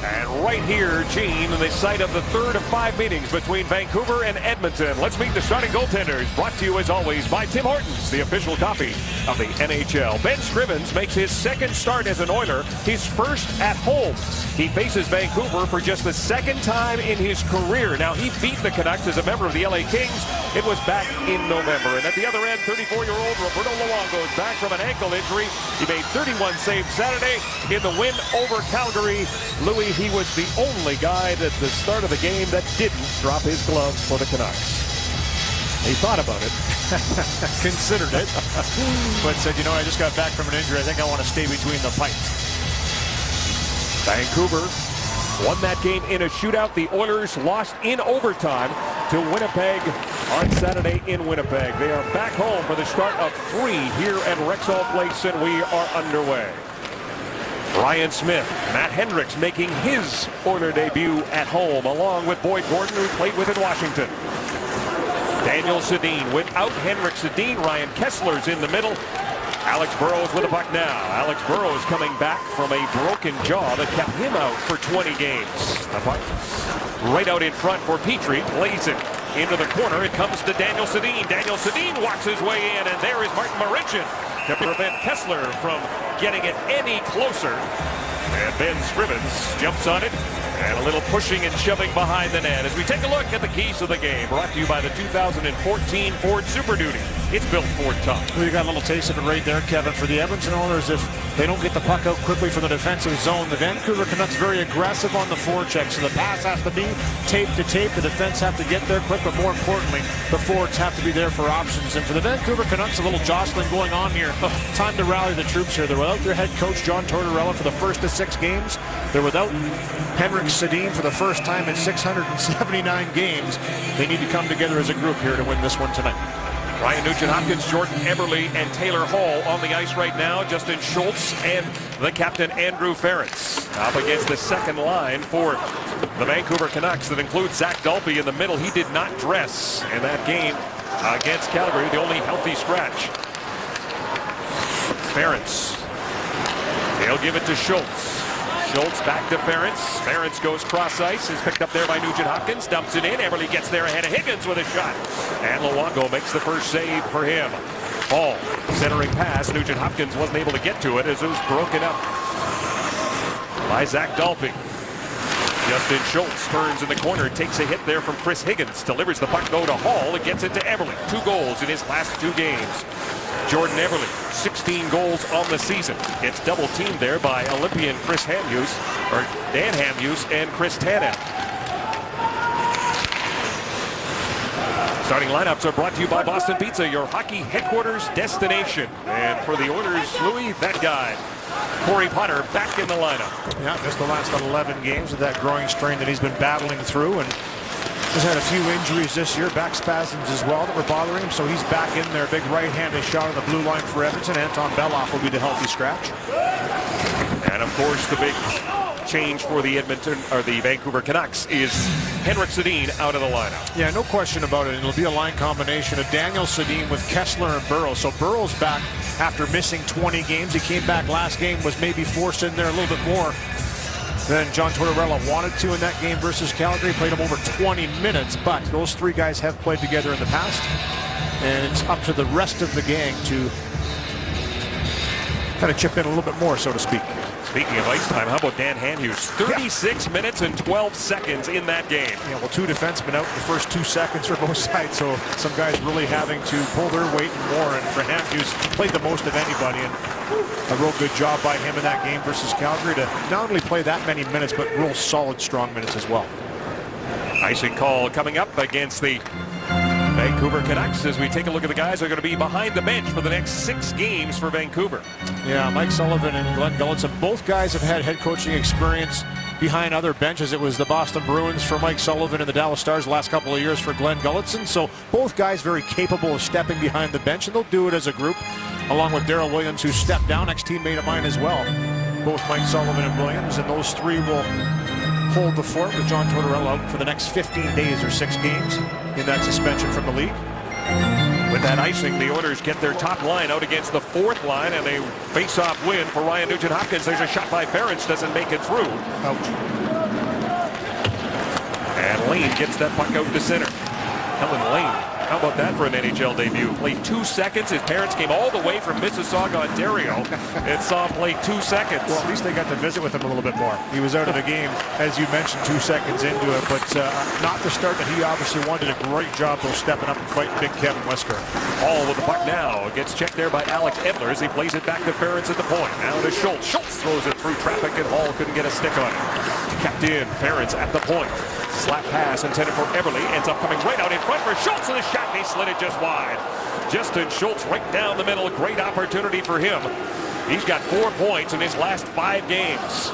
And right here, Gene, the site of the third of 5 meetings between Vancouver and Edmonton. Let's meet the starting goaltenders. Brought to you, as always, by Tim Hortons, the official coffee of the NHL. Ben Scrivens makes his second start as an Oiler, his first at home. He faces Vancouver for just the second time in his career. Now, he beat the Canucks as a member of the LA Kings. It was back in November. And at the other end, 34-year-old Roberto Luongo is back from an ankle injury. He made 31 saves Saturday in the win over Calgary. Louis, he was the only guy at the start of the game that didn't drop his glove for the Canucks. He thought about it, considered it, but said, you know, I just got back from an injury. I think I want to stay between the pipes. Vancouver won that game in a shootout. The Oilers lost in overtime to Winnipeg on Saturday in Winnipeg. They are back home for the start of 3 here at Rexall Place, and we are underway. Ryan Smith, Matt Hendricks making his Oiler debut at home, along with Boyd Gordon, who played with in Washington. Daniel Sedin without Henrik Sedin. Ryan Kessler's in the middle. Alex Burrows with the puck now. Alex Burrows coming back from a broken jaw that kept him out for 20 games. The puck right out in front for Petrie. Plays it into the corner. It comes to Daniel Sedin. Daniel Sedin walks his way in, and there is Martin Marincin to prevent Kessler from getting it any closer. And Ben Scrivens jumps on it, and a little pushing and shoving behind the net as we take a look at the keys of the game. Brought to you by the 2014 Ford Super Duty. It's built Ford tough. Well, you got a little taste of it right there, Kevin. For the Edmonton Oilers, if they don't get the puck out quickly from the defensive zone, the Vancouver Canucks very aggressive on the forecheck. So the pass has to be tape to tape. The defense have to get there quick, but more importantly, the forwards have to be there for options. And for the Vancouver Canucks, a little jostling going on here. Time to rally the troops here. They're without their head coach, John Tortorella, for the first of 6 games. They're without Henrik Sedin for the first time in 679 games. They need to come together as a group here to win this one tonight. Ryan Nugent-Hopkins, Jordan Eberle, and Taylor Hall on the ice right now. Justin Schultz and the captain, Andrew Ference, up against the second line for the Vancouver Canucks that includes Zach Dalpe in the middle. He did not dress in that game against Calgary, the only healthy scratch. Ference. They'll give it to Schultz. Schultz back to Ference. Ference goes cross ice. Is picked up there by Nugent-Hopkins. Dumps it in. Eberle gets there ahead of Higgins with a shot. And Luongo makes the first save for him. Hall centering pass. Nugent-Hopkins wasn't able to get to it as it was broken up by Zach Dalpe. Justin Schultz turns in the corner. Takes a hit there from Chris Higgins. Delivers the puck though to Hall. It gets it to Eberle. 2 goals in his last 2 games. Jordan Eberle, 16 goals on the season. Gets double teamed there by Olympian Chris Hamhuis, or Dan Hamhuis, and Chris Tanev. Starting lineups are brought to you by Boston Pizza, your hockey headquarters destination. And for the Oilers, Louis, that guy, Corey Potter, back in the lineup. Yeah, just the last 11 games of that growing strain that he's been battling through, and has had a few injuries this year, back spasms as well that were bothering him, so he's back in there. Big right-handed shot on the blue line for Edmonton. Anton Beloff will be the healthy scratch. And of course, the big change for the Vancouver Canucks is Henrik Sedin out of the lineup. Yeah, no question about it. It'll be a line combination of Daniel Sedin with Kessler and Burrows. So Burrows back after missing 20 games. He came back last game, was maybe forced in there a little bit more than John Tortorella wanted to in that game versus Calgary. Played him over 20 minutes, but those 3 guys have played together in the past, and it's up to the rest of the gang to kind of chip in a little bit more, so to speak. Speaking of ice time, how about Dan Hamhuis? 36 minutes and 12 seconds in that game. Yeah, well, 2 defensemen out in the first 2 seconds for both sides, so some guys really having to pull their weight and more. And for Hamhuis, played the most of anybody, and a real good job by him in that game versus Calgary to not only play that many minutes, but real solid, strong minutes as well. Icing call coming up against the Vancouver Canucks as we take a look at the guys who are going to be behind the bench for the next 6 games for Vancouver. Yeah, Mike Sullivan and Glenn Gulutzan, both guys have had head coaching experience behind other benches. It was the Boston Bruins for Mike Sullivan and the Dallas Stars the last couple of years for Glenn Gulutzan. So both guys very capable of stepping behind the bench, and they'll do it as a group, along with Darryl Williams, who stepped down, ex-teammate of mine as well. Both Mike Sullivan and Williams, and those 3 will hold the fort with John Tortorella out for the next 15 days or 6 games in that suspension from the league. With that icing, the Oilers get their top line out against the 4th line, and a face-off win for Ryan Nugent-Hopkins. There's a shot by Ference, doesn't make it through. Ouch. Lane gets that puck out to center. Kellen Lane, how about that for an NHL debut? Played 2 seconds. His parents came all the way from Mississauga, Ontario, and saw him play 2 seconds. Well, at least they got to visit with him a little bit more. He was out of the game, as you mentioned, 2 seconds into it, but not the start that he obviously wanted. A great job, though, stepping up and fighting big Kevin Wesker. Hall with the puck now. Gets checked there by Alex Edler as he plays it back to Ferentz at the point. Now to Schultz. Schultz throws it through traffic, and Hall couldn't get a stick on it. Kept in. Ferentz at the point. Slap pass intended for Everly. Ends up coming right out in front for Schultz, and the shot, and he slid it just wide. Justin Schultz right down the middle. Great opportunity for him. He's got 4 points in his last 5 games.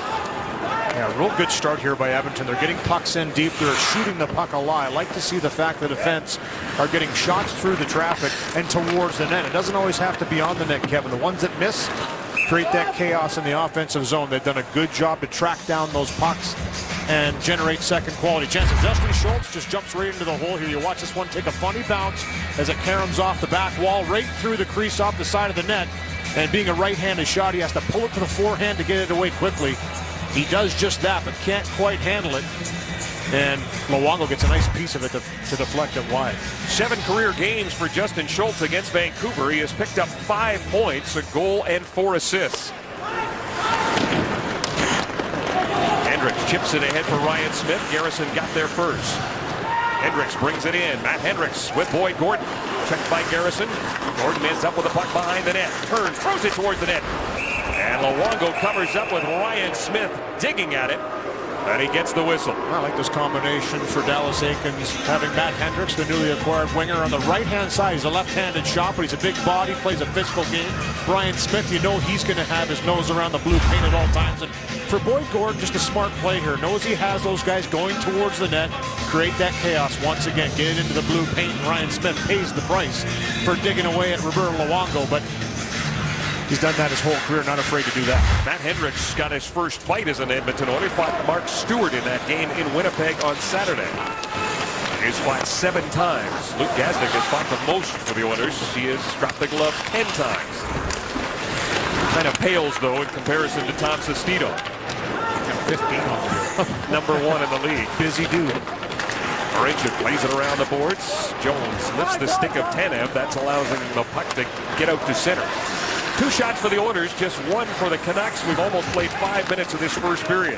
Yeah, real good start here by Edmonton. They're getting pucks in deep. They're shooting the puck a lot. I like to see the fact that defense are getting shots through the traffic and towards the net. It doesn't always have to be on the net, Kevin. The ones that miss create that chaos in the offensive zone. They've done a good job to track down those pucks and generate second quality chances. Justin Schultz just jumps right into the hole here. You watch this one take a funny bounce as it caroms off the back wall right through the crease off the side of the net. And being a right-handed shot, he has to pull it to the forehand to get it away quickly. He does just that, but can't quite handle it. And Luongo gets a nice piece of it to deflect it wide. 7 career games for Justin Schultz against Vancouver. He has picked up 5 points, a goal, and 4 assists. Hendricks chips it ahead for Ryan Smith. Garrison got there first. Hendricks brings it in. Matt Hendricks with Boyd Gordon. Checked by Garrison. Gordon ends up with the puck behind the net. Turns, throws it towards the net. And Luongo covers up with Ryan Smith digging at it. And he gets the whistle. I like this combination for Dallas Eakins, having Matt Hendricks, the newly acquired winger, on the right-hand side. He's a left-handed shot, but he's a big body, plays a physical game. Brian Smith, you know he's going to have his nose around the blue paint at all times. And for Boyd Gordon, just a smart play here. Knows he has those guys going towards the net. Create that chaos once again. Get it into the blue paint, and Ryan Smith pays the price for digging away at Roberto Luongo. But he's done that his whole career, not afraid to do that. Matt Hendricks got his first fight as an Edmonton Oiler. Fought Mark Stewart in that game in Winnipeg on Saturday. He's fought 7 times. Luke Gazdic has fought the most for the Oilers. He has dropped the glove 10 times. Kind of pales, though, in comparison to Tom Sestito. 15 on the year. Number 1 in the league. Busy dude. Richard plays it around the boards. Jones lifts the stick of Tanev. That's allowing the puck to get out to center. 2 shots for the Oilers, just 1 for the Canucks. We've almost played 5 minutes of this first period.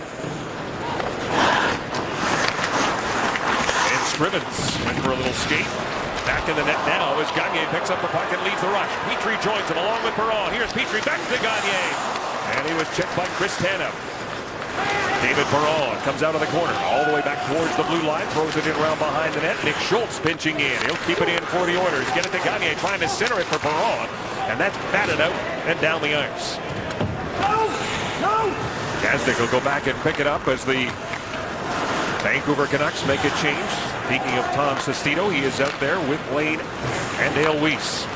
And Scrivens went for a little skate. Back in the net now as Gagne picks up the puck and leads the rush. Petrie joins him along with Perron. Here's Petrie back to Gagne. And he was checked by Chris Tanev. David Perron comes out of the corner, all the way back towards the blue line, throws it in around behind the net. Nick Schultz pinching in. He'll keep it in for the Oilers. Get it to Gagne, trying to center it for Perron. And that's batted out and down the ice. Gazdic will go back and pick it up as the Vancouver Canucks make a change. Speaking of Tom Sestito, he is out there with Lane and Dale Weiss.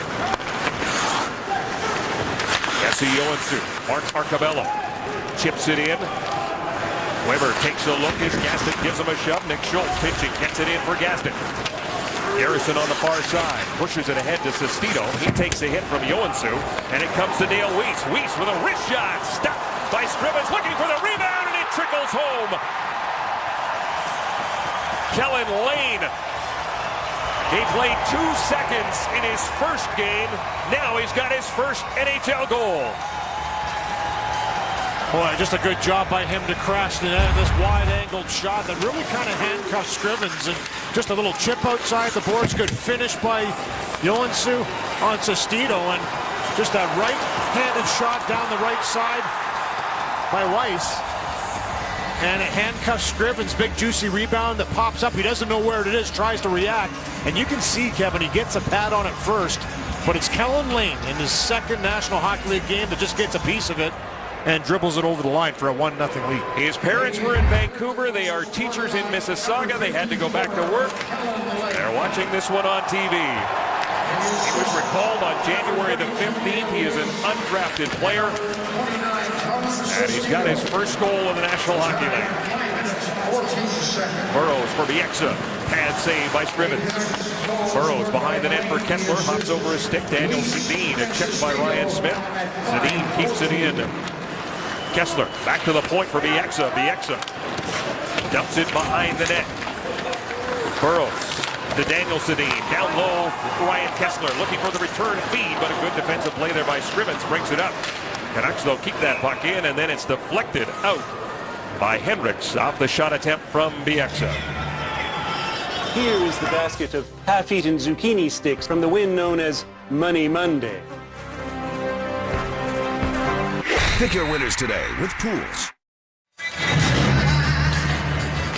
Jesse Joensuu, Mark Arcabello chips it in. Weber takes a look as Gazdic gives him a shove. Nick Schultz pitching, gets it in for Gazdic. Garrison on the far side, pushes it ahead to Sestito. He takes a hit from Joensuu, and it comes to Dale Weiss. Weiss with a wrist shot, stopped by Scrivens, looking for the rebound, and it trickles home. Kellen Lane. He played 2 seconds in his first game. Now he's got his first NHL goal. Boy, just a good job by him to crash the net in this wide-angled shot that really kind of handcuffs Scrivens. And just a little chip outside the boards. Good finish by Joensuu on Sestito. And just a right-handed shot down the right side by Weiss. And it handcuffs Scrivens. Big, juicy rebound that pops up. He doesn't know where it is, tries to react. And you can see, Kevin, he gets a pad on it first. But it's Kellen Lane in his second National Hockey League game that just gets a piece of it and dribbles it over the line for a 1-0 lead. His parents were in Vancouver. They are teachers in Mississauga. They had to go back to work. They're watching this one on TV. He was recalled on January the 15th. He is an undrafted player. And he's got his first goal in the National Hockey League. Burrows for Bieksa. Pad save by Scrivens. Burrows behind the net for Kessler. Hops over a stick. Daniel Sedin. A check by Ryan Smith. Sedin keeps it in. Kessler back to the point for Bieksa. Bieksa dumps it behind the net. Burrows to Daniel Sedin. Down low, Ryan Kessler looking for the return feed, but a good defensive play there by Scrivens brings it up. Canucks, though, keep that puck in, and then it's deflected out by Hendricks off the shot attempt from Bieksa. Here is the basket of half-eaten zucchini sticks from the win known as Money Monday. Pick your winners today with Pools.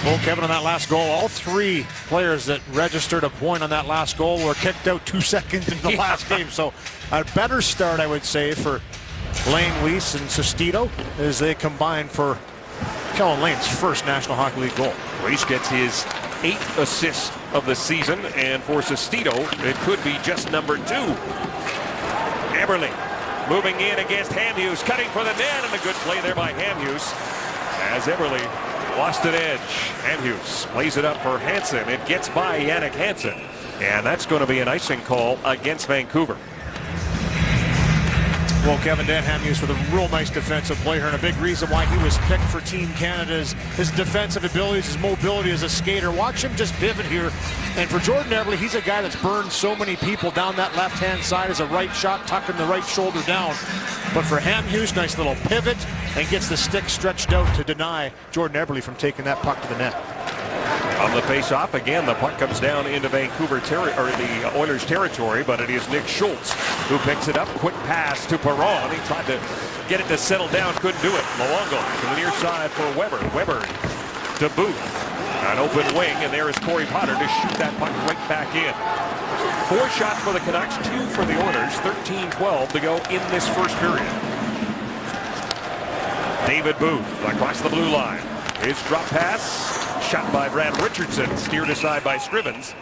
Well, Kevin, on that last goal, all three players that registered a point on that last goal were kicked out 2 seconds into the last game. So a better start, I would say, for Lane Weiss and Sestito as they combine for Kellen Lane's first National Hockey League goal. Weiss gets his 8th assist of the season, and for Sestito, it could be just number 2. Eberle moving in against Hamhuis, cutting for the net, and a good play there by Hamhuis as Eberle lost an edge. Hamhuis plays it up for Hansen. It gets by Jannik Hansen, and that's going to be an icing call against Vancouver. Well, Kevin, Dan Hamhuis with a real nice defensive play here, and a big reason why he was picked for Team Canada is his defensive abilities, his mobility as a skater. Watch him just pivot here. And for Jordan Eberle, he's a guy that's burned so many people down that left-hand side as a right shot, tucking the right shoulder down. But for Hamhuis, nice little pivot, and gets the stick stretched out to deny Jordan Eberle from taking that puck to the net. On the face-off, again, the puck comes down into Vancouver the Oilers territory, but it is Nick Schultz who picks it up. Quick pass to Perron. He tried to get it to settle down, couldn't do it. Luongo to the near side for Weber. Weber to Booth. An open wing, and there is Corey Potter to shoot that puck right back in. 4 shots for the Canucks, 2 for the Oilers. 13-12 to go in this first period. David Booth across the blue line. His drop pass. Shot by Brad Richardson, steered aside by Scrivens.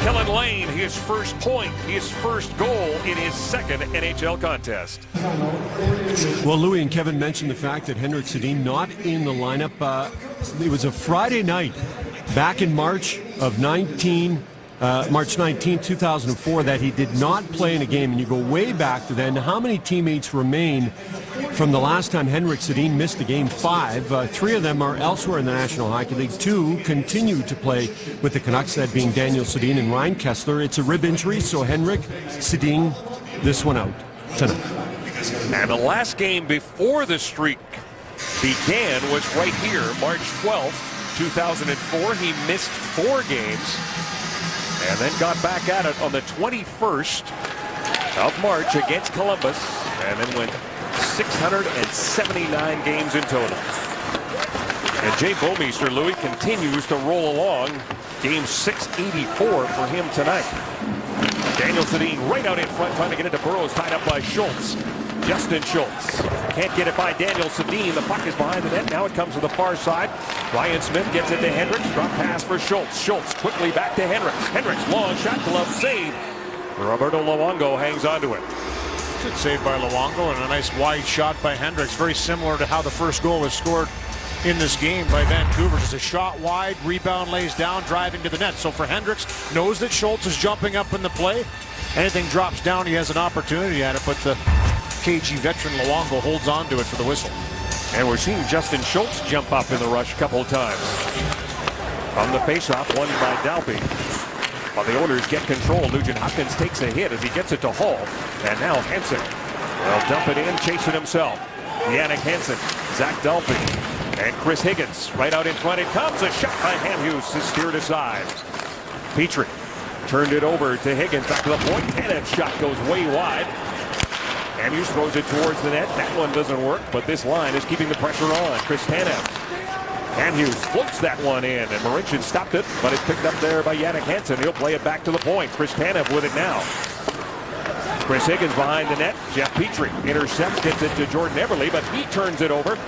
Kellen Lane, his first point, his first goal in his second NHL contest. Well, Louis and Kevin mentioned the fact that Henrik Sedin not in the lineup. It was a Friday night back in March 19, 2004, that he did not play in a game. And you go way back to then. How many teammates remain from the last time Henrik Sedin missed a game? 5. 3 of them are elsewhere in the National Hockey League. 2 continue to play with the Canucks, that being Daniel Sedin and Ryan Kessler. It's a rib injury, so Henrik Sedin, this one out tonight. And the last game before the streak began was right here, March 12th, 2004. He missed 4 games and then got back at it on the 21st of March against Columbus, and then went 679 games in total. And Jay Bouwmeester, Louis, continues to roll along. Game 684 for him tonight. Daniel Sedin right out in front, trying to get it to Burrows, tied up by Schultz. Justin Schultz can't get it by Daniel Sedin. The puck is behind the net. Now it comes to the far side. Ryan Smith gets it to Hendricks. Drop pass for Schultz. Schultz quickly back to Hendricks. Hendricks, long shot, glove save. Roberto Luongo hangs onto it. Good save by Luongo and a nice wide shot by Hendricks. Very similar to how the first goal was scored in this game by Vancouver. Just a shot wide, rebound lays down, driving to the net. So for Hendricks, knows that Schultz is jumping up in the play. Anything drops down, he has an opportunity at it, but the KG veteran Luongo holds on to it for the whistle. And we're seeing Justin Schultz jump up in the rush a couple of times. On the faceoff, won by Dalby. While the Oilers get control, Nugent Hopkins takes a hit as he gets it to Hall. And now Hansen will dump it in, chasing himself. Jannik Hansen, Zach Dalby, and Chris Higgins right out in front. It comes, a shot by Hamhuis is steered aside. Petrie turned it over to Higgins, back to the point. Tanev's shot goes way wide. Hamhuis throws it towards the net. That one doesn't work, but this line is keeping the pressure on. Chris Tanev. Hamhuis floats that one in, and Marincin stopped it, but it's picked up there by Jannik Hansen. He'll play it back to the point. Chris Tanev with it now. Chris Higgins behind the net. Jeff Petrie intercepts, gets it to Jordan Eberle, but he turns it over.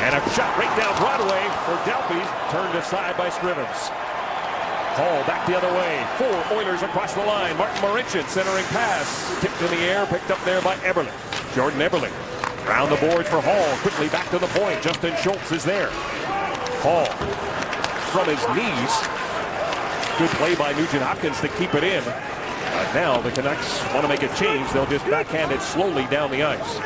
And a shot right down Broadway for Delphi, turned aside by Scrivens. Hall back the other way. 4 Oilers across the line. Martin Marincin centering pass. Tipped in the air, picked up there by Eberle. Jordan Eberle. Round the boards for Hall. Quickly back to the point. Justin Schultz is there. Hall from his knees. Good play by Nugent Hopkins to keep it in. Now the Canucks want to make a change. They'll just backhand it slowly down the ice.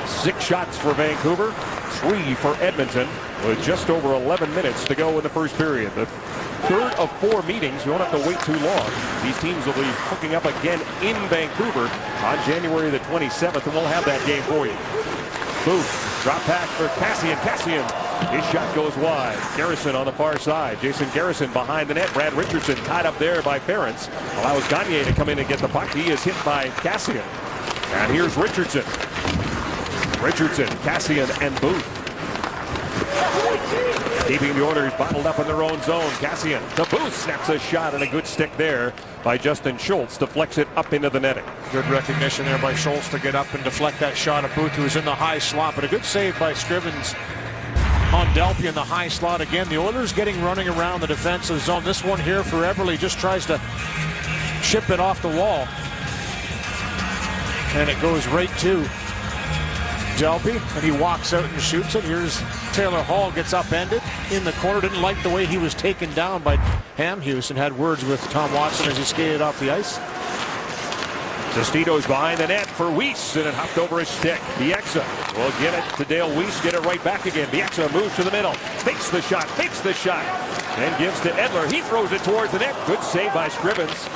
6 shots for Vancouver, 3 for Edmonton, with just over 11 minutes to go in the first period. The third of 4 meetings. We won't have to wait too long. These teams will be hooking up again in Vancouver on January the 27th, and we'll have that game for you. Booth, drop pass for Kassian. His shot goes wide. Garrison on the far side. Jason Garrison behind the net. Brad Richardson tied up there by Ference. Allows Gagne to come in and get the puck. He is hit by Kassian. And here's Richardson. Kassian, and Booth. Keeping the Oilers bottled up in their own zone. Kassian to Booth, snaps a shot, and a good stick there by Justin Schultz to flex it up into the netting. Good recognition there by Schultz to get up and deflect that shot at Booth, who was in the high slot. But a good save by Scrivens on Delpy in the high slot again. The Oilers getting running around the defensive zone. This one here for Eberle just tries to chip it off the wall. And it goes right to Delpy, and he walks out and shoots it. Here's Taylor Hall, gets upended in the corner. Didn't like the way he was taken down by Hamhuis and had words with Tom Watson as he skated off the ice. Sestito's behind the net for Weiss, and it hopped over his stick. Bieksa will get it to Dale Weiss, get it right back again. Bieksa moves to the middle, fakes the shot, and gives to Edler. He throws it towards the net. Good save by Scrivens.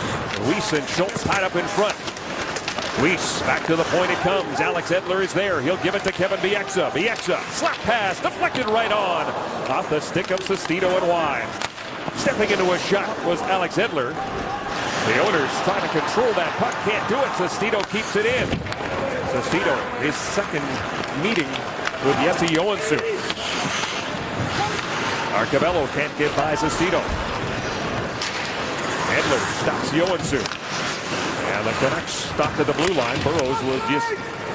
Weiss and Schultz tied up in front. Weiss, back to the point it comes. Alex Edler is there. He'll give it to Kevin Bieksa. Slap pass, deflected right on. Off the stick of Sestito and wide. Stepping into a shot was Alex Edler. The Oilers trying to control that puck. Can't do it. Sestito keeps it in. Sestito, his second meeting with Jesse Joensuu. Arcabello can't get by Sestito. Edler stops Joensuu. And the Canucks stop at the blue line. Burrows will just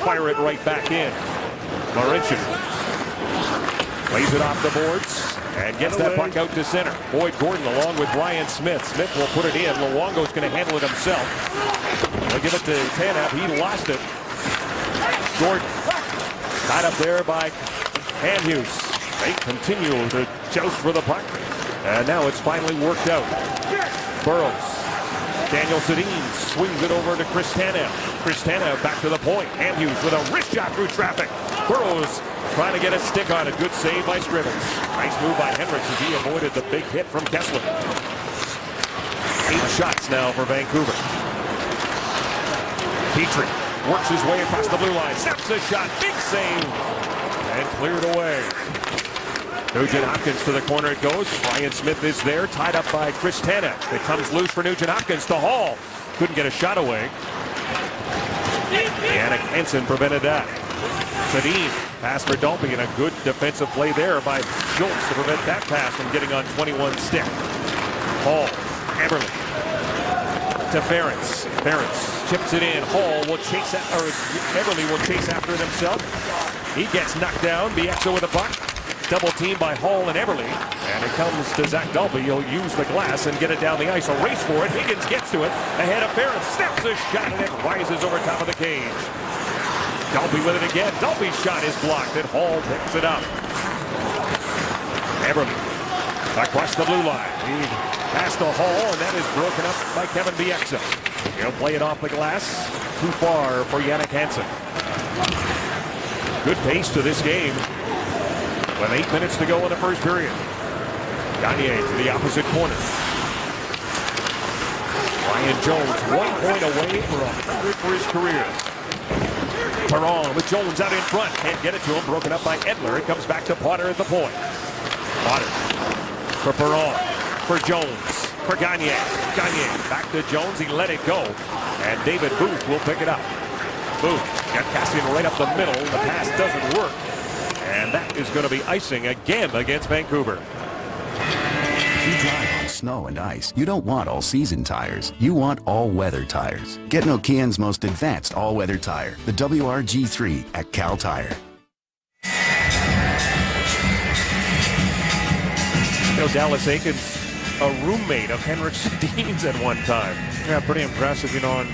fire it right back in. Laurentian plays it off the boards and gets that puck out to center. Boyd Gordon along with Ryan Smith. Smith will put it in. Luongo's going to handle it himself. They'll give it to Tanev. He lost it. Gordon tied up there by Hamhuis. They continue to joust for the puck. And now it's finally worked out. Burrows. Daniel Sedin swings it over to Chris Tanev. Chris Tanev back to the point. Hamhuis with a wrist shot through traffic. Burrows trying to get a stick on it. Good save by Scrivens. Nice move by Hendricks as he avoided the big hit from Kessler. 8 shots now for Vancouver. Petrie works his way across the blue line. Snaps a shot. Big save. And cleared away. Nugent Hopkins to the corner it goes. Ryan Smith is there, tied up by Chris Tanev. It comes loose for Nugent Hopkins to Hall. Couldn't get a shot away. Jannik Hansen prevented that. Sedin, pass for Dalby, and a good defensive play there by Schultz to prevent that pass from getting on 21 stick. Hall, Eberle to Ference. Ference chips it in. Hall will chase, or Eberle will chase after it himself. He gets knocked down. Bieksa with a puck. Double team by Hall and Eberle. And it comes to Zach Dalby. He'll use the glass and get it down the ice. A race for it. Higgins gets to it. Ahead of Ference. Snaps a shot and it rises over top of the cage. Dalby with it again. Dalby's shot is blocked and Hall picks it up. Eberle across the blue line. He passed to Hall and that is broken up by Kevin Bieksa. He'll play it off the glass. Too far for Jannik Hansen. Good pace to this game. With 8 minutes to go in the first period. Gagne to the opposite corner. Ryan Jones 1 point away for 100 for his career. Perron with Jones out in front. Can't get it to him. Broken up by Edler. It comes back to Potter at the point. Potter for Perron. For Jones. For Gagne. Gagne back to Jones. He let it go. And David Booth will pick it up. Booth got Kassian right up the middle. The pass doesn't work. And that is going to be icing again against Vancouver. If you drive on snow and ice, you don't want all-season tires. You want all-weather tires. Get Nokian's most advanced all-weather tire, the WRG3 at Cal Tire. You know, Dallas Aikens, a roommate of Henrik Sedin's at one time. Yeah, pretty impressive, you know, and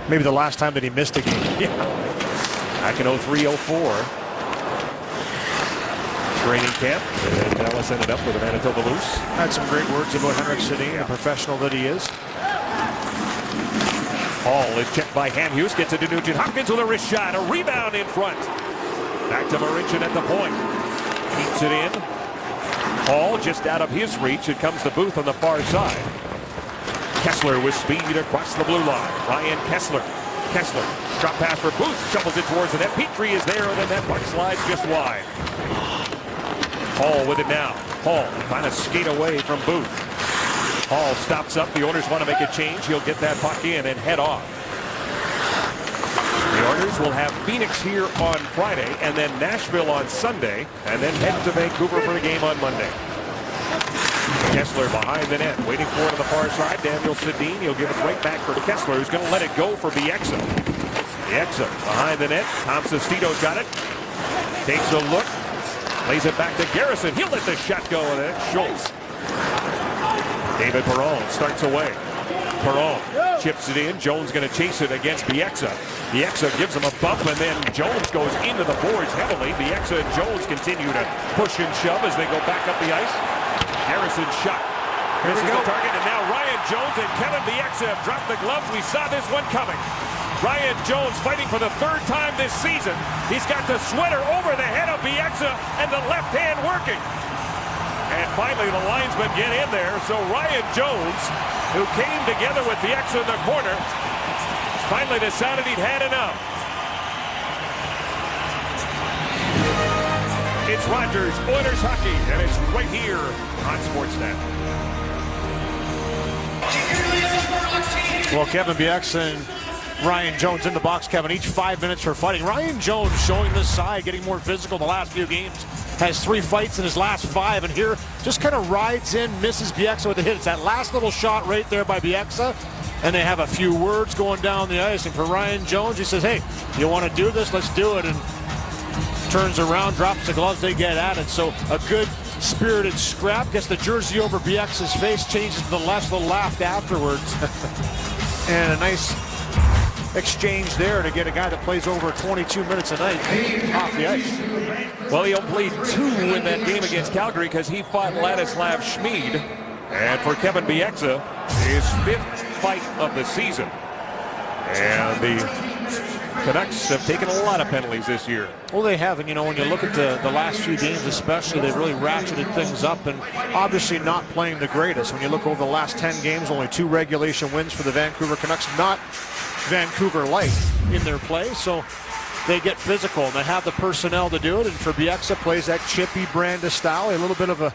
maybe the last time that he missed a game. Yeah. Back in 03-04. Training camp, and Dallas ended up with a Manitoba Moose. Had some great words about Henrik Sedin, the professional that he is. Hall is checked by Hamhuis, gets it to Nugent Hopkins with a wrist shot, a rebound in front. Back to Marincin at the point. Keeps it in. Hall just out of his reach. It comes to Booth on the far side. Kessler with speed across the blue line. Ryan Kessler. Kessler, drop pass for Booth, shovels it towards the net. Petrie is there, and then that puck slides just wide. Hall with it now. Hall trying to skate away from Booth. Hall stops up. The Oilers want to make a change. He'll get that puck in and head off. The Oilers will have Phoenix here on Friday, and then Nashville on Sunday, and then head to Vancouver for the game on Monday. Kessler behind the net, waiting for it on the far side. Daniel Sedin, he'll give it right back for Kessler, who's going to let it go for Bieksa. Bieksa behind the net. Tom Sestito's got it. Takes a look. Lays it back to Garrison. He'll let the shot go, and then Schultz. David Perron starts away. Perron chips it in. Jones going to chase it against Bieksa. Bieksa gives him a bump, and then Jones goes into the boards heavily. Bieksa and Jones continue to push and shove as they go back up the ice. Harrison's shot. Misses the target, and now Ryan Jones and Kevin Bieksa have dropped the gloves. We saw this one coming. Ryan Jones fighting for the third time this season. He's got the sweater over the head of Bieksa and the left hand working. And finally the linesmen get in there. So Ryan Jones, who came together with Bieksa in the corner, finally decided he'd had enough. It's Rogers Oilers hockey, and it's right here on Sportsnet. Well, Kevin Bieksa and Ryan Jones in the box, Kevin, each 5 minutes for fighting. Ryan Jones showing this side, getting more physical the last few games. Has 3 fights in his last 5, and here just kind of rides in, misses Bieksa with a hit. It's that last little shot right there by Bieksa, and they have a few words going down the ice. And for Ryan Jones, he says, hey, you want to do this? Let's do it. And turns around, drops the gloves, they get at it. So a good spirited scrap, gets the jersey over Bieksa's face, changes to the left, little laughed afterwards. And a nice exchange there to get a guy that plays over 22 minutes a night off the ice. Well, he only played 2 in that game against Calgary because he fought Ladislav Schmid. And for Kevin Bieksa, his 5th fight of the season. And the Canucks have taken a lot of penalties this year. Well, they have, and you know, when you look at the last few games especially, they've really ratcheted things up, and obviously not playing the greatest. When you look over the last 10 games, only 2 regulation wins for the Vancouver Canucks, not Vancouver light in their play, so they get physical, and they have the personnel to do it. And for Bieksa, plays that chippy brand of style, a little bit of a,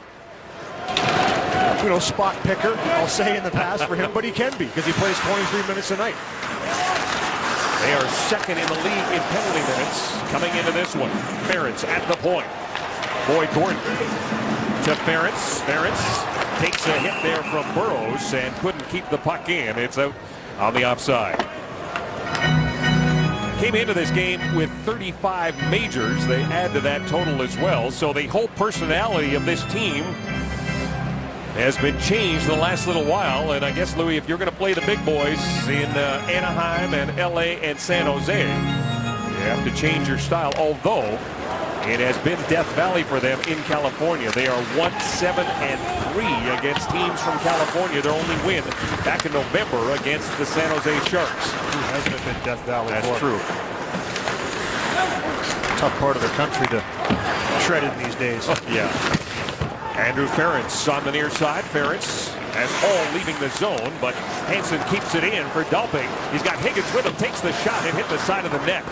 you know, spot picker, I'll say, in the past for him, but he can be because he plays 23 minutes a night. They are second in the league in penalty minutes coming into this one. Ferentz at the point. Boyd Gordon to Ferentz. Ferentz takes a hit there from Burrows and couldn't keep the puck in. It's out on the offside. Came into this game with 35 majors. They add to that total as well. So the whole personality of this team has been changed in the last little while. And I guess, Louis, if you're going to play the big boys in Anaheim and LA and San Jose, you have to change your style. Although it has been Death Valley for them in California. They are 1-7-3 against teams from California. Their only win back in November against the San Jose Sharks. Who hasn't been Death Valley? That's for? true. Tough part of the country to tread in these days. Yeah. Andrew Ferentz on the near side. Ferentz has Hall leaving the zone, but Hansen keeps it in for Dalping. He's got Higgins with him, takes the shot and hit the side of the net.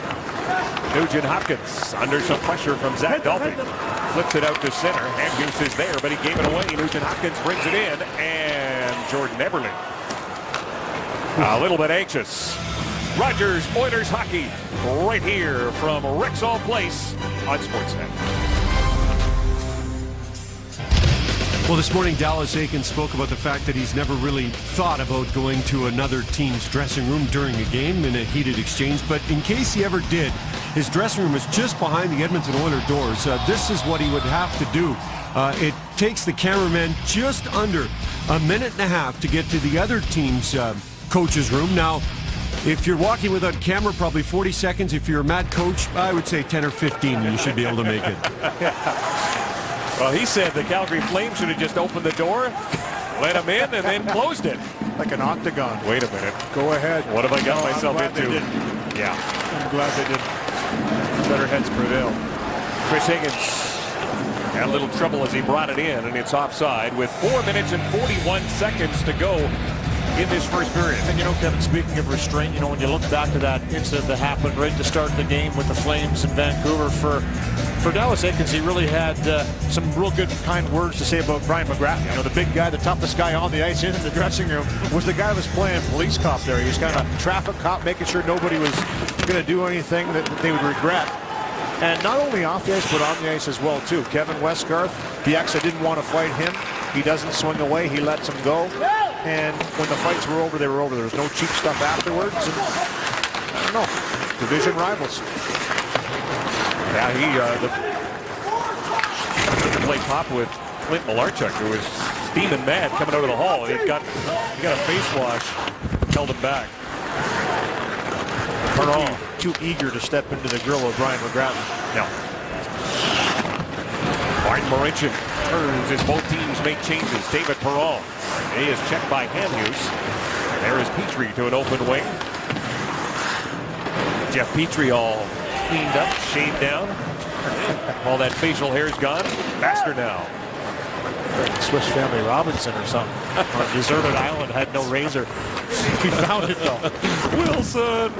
Nugent Hopkins under some pressure from Zach Dalping. Flips it out to center. Hamhuis is there, but he gave it away. Nugent Hopkins brings it in, and Jordan Eberle a little bit anxious. Rogers Oilers hockey right here from Rexall Place on Sportsnet. Well, this morning, Dallas Eakins spoke about the fact that he's never really thought about going to another team's dressing room during a game in a heated exchange. But in case he ever did, his dressing room is just behind the Edmonton Oilers doors. This is what he would have to do. It takes the cameraman just under a minute and a half to get to the other team's coach's room. Now, if you're walking without camera, probably 40 seconds. If you're a mad coach, I would say 10 or 15, you should be able to make it. Well, he said the Calgary Flames should have just opened the door, let him in, and then closed it. like an octagon. Wait a minute. Go ahead. What have I got No, I'm myself glad they into? didn't. Yeah. I'm glad they didn't. Better heads prevail. Chris Higgins had a little trouble as he brought it in, and it's offside with 4 minutes and 41 seconds to go in this first period. And you know, Kevin, speaking of restraint, you know, when you look back to that incident that happened right to start the game with the Flames in Vancouver, for Dallas Eakins, he really had some real good, kind words to say about Brian McGrath. You know, the big guy, the toughest guy on the ice in the dressing room, was the guy who was playing police cop there. He was kind of traffic cop, making sure nobody was going to do anything that they would regret. And not only off the ice, but on the ice as well, too. Kevin Westgarth, the ex that didn't want to fight him, he doesn't swing away, he lets him go. And when the fights were over, they were over. There was no cheap stuff afterwards. And I don't know, division rivals. Yeah, he played pop with Clint Malarchuk, who was steaming mad coming out of the hall. He got a face wash, held him back. Perron too eager to step into the grill of Brian McGrath. No. Martin Marincin turns as both teams make changes. David Perron. He is checked by Hamhuis. There is Petrie to an open wing. Jeff Petrie all cleaned up, shaved down. All that facial hair's gone. Faster now. Like Swiss Family Robinson or something. On a deserted island, had no razor. He found it though. Wilson.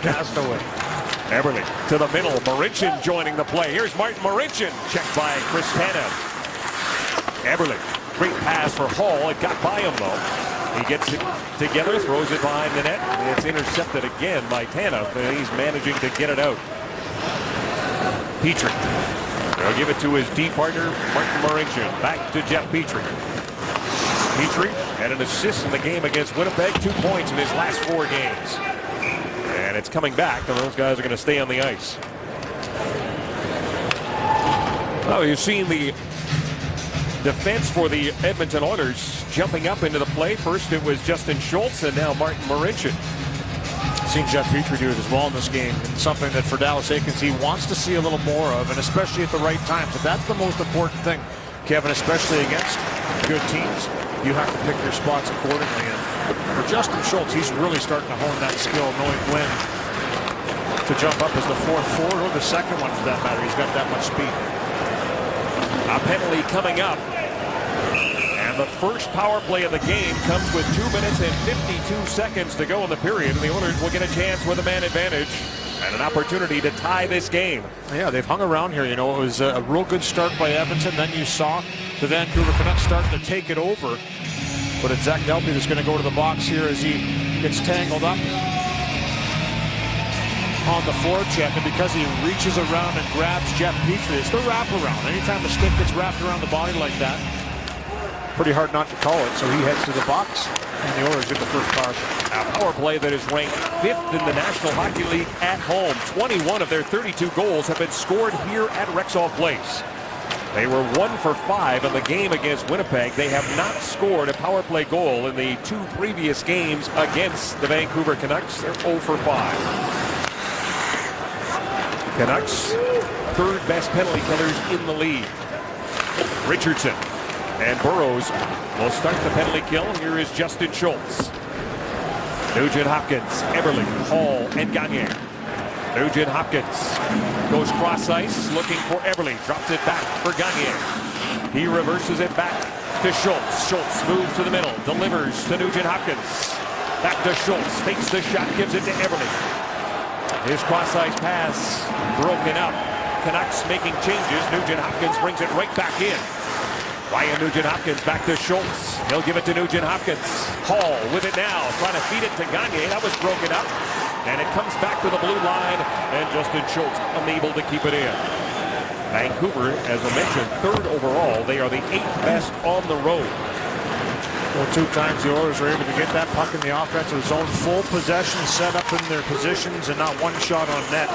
Cast away. Eberle to the middle. Marincin joining the play. Here's Martin Marincin. Checked by Chris Tanev. Eberle. Great pass for Hall. It got by him though. He gets it together, throws it behind the net. And it's intercepted again by Tanev. And he's managing to get it out. Petrie. They'll give it to his D partner, Martin Marincin. Back to Jeff Petrie. Petrie had an assist in the game against Winnipeg. 2 points in his last 4 games. And it's coming back, and those guys are going to stay on the ice. Well, you've seen the defense for the Edmonton Oilers jumping up into the play. First it was Justin Schultz, and now Martin Marincin. Seen Jeff Petrie do it as well in this game, and something that for Dallas Eakins he wants to see a little more of, and especially at the right time. So that's the most important thing, Kevin, especially against good teams. You have to pick your spots accordingly. And for Justin Schultz, he's really starting to hone that skill, knowing when to jump up as the 4th forward or the 2nd one for that matter. He's got that much speed. A penalty coming up. And the first power play of the game comes with 2 minutes and 52 seconds to go in the period. And the Oilers will get a chance with a man advantage and an opportunity to tie this game. Yeah, they've hung around here. You know, it was a real good start by Edmonton. Then you saw the Vancouver Canucks starting to take it over. But it's Zach Delpy that's going to go to the box here as he gets tangled up on the forecheck. And because he reaches around and grabs Jeff Petrie, it's the wraparound. Anytime the stick gets wrapped around the body like that, pretty hard not to call it. So he heads to the box, and the Oilers get the first power play. A power play that is ranked 5th in the National Hockey League at home. 21 of their 32 goals have been scored here at Rexall Place. They were 1 for 5 in the game against Winnipeg. They have not scored a power play goal in the 2 previous games against the Vancouver Canucks. They're 0 for 5. Canucks, 3rd best penalty killers in the league. Richardson and Burrows will start the penalty kill. Here is Justin Schultz. Nugent Hopkins, Eberle, Hall, and Gagne. Nugent Hopkins goes cross ice looking for Eberle. Drops it back for Gagne. He reverses it back to Schultz. Schultz moves to the middle. Delivers to Nugent Hopkins. Back to Schultz. Fakes the shot. Gives it to Eberle. His cross ice pass broken up. Canucks making changes. Nugent Hopkins brings it right back in. Ryan Nugent Hopkins back to Schultz. He'll give it to Nugent Hopkins. Hall with it now. Trying to feed it to Gagne. That was broken up. And it comes back to the blue line. And Justin Schultz unable to keep it in. Vancouver, as I mentioned, 3rd overall. They are the 8th best on the road. Well, 2 times the Oilers were able to get that puck in the offensive zone. Full possession, set up in their positions, and not one shot on net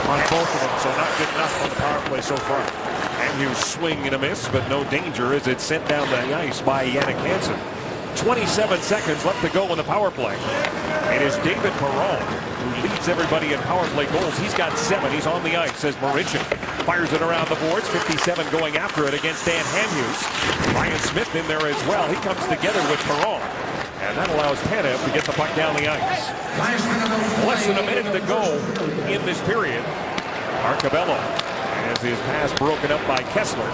on both of them. So not good enough on the power play so far. And you swing and a miss, but no danger as it's sent down the ice by Yannick Hansen. 27 seconds left to go in the power play. It is David Perron who leads everybody in power play goals. He's got 7. He's on the ice as Marincin fires it around the boards. 57 going after it against Dan Hamhuis. Ryan Smith in there as well. He comes together with Perron. And that allows Tanev to get the puck down the ice. Less than a minute to go in this period. Arcabello has his pass broken up by Kessler.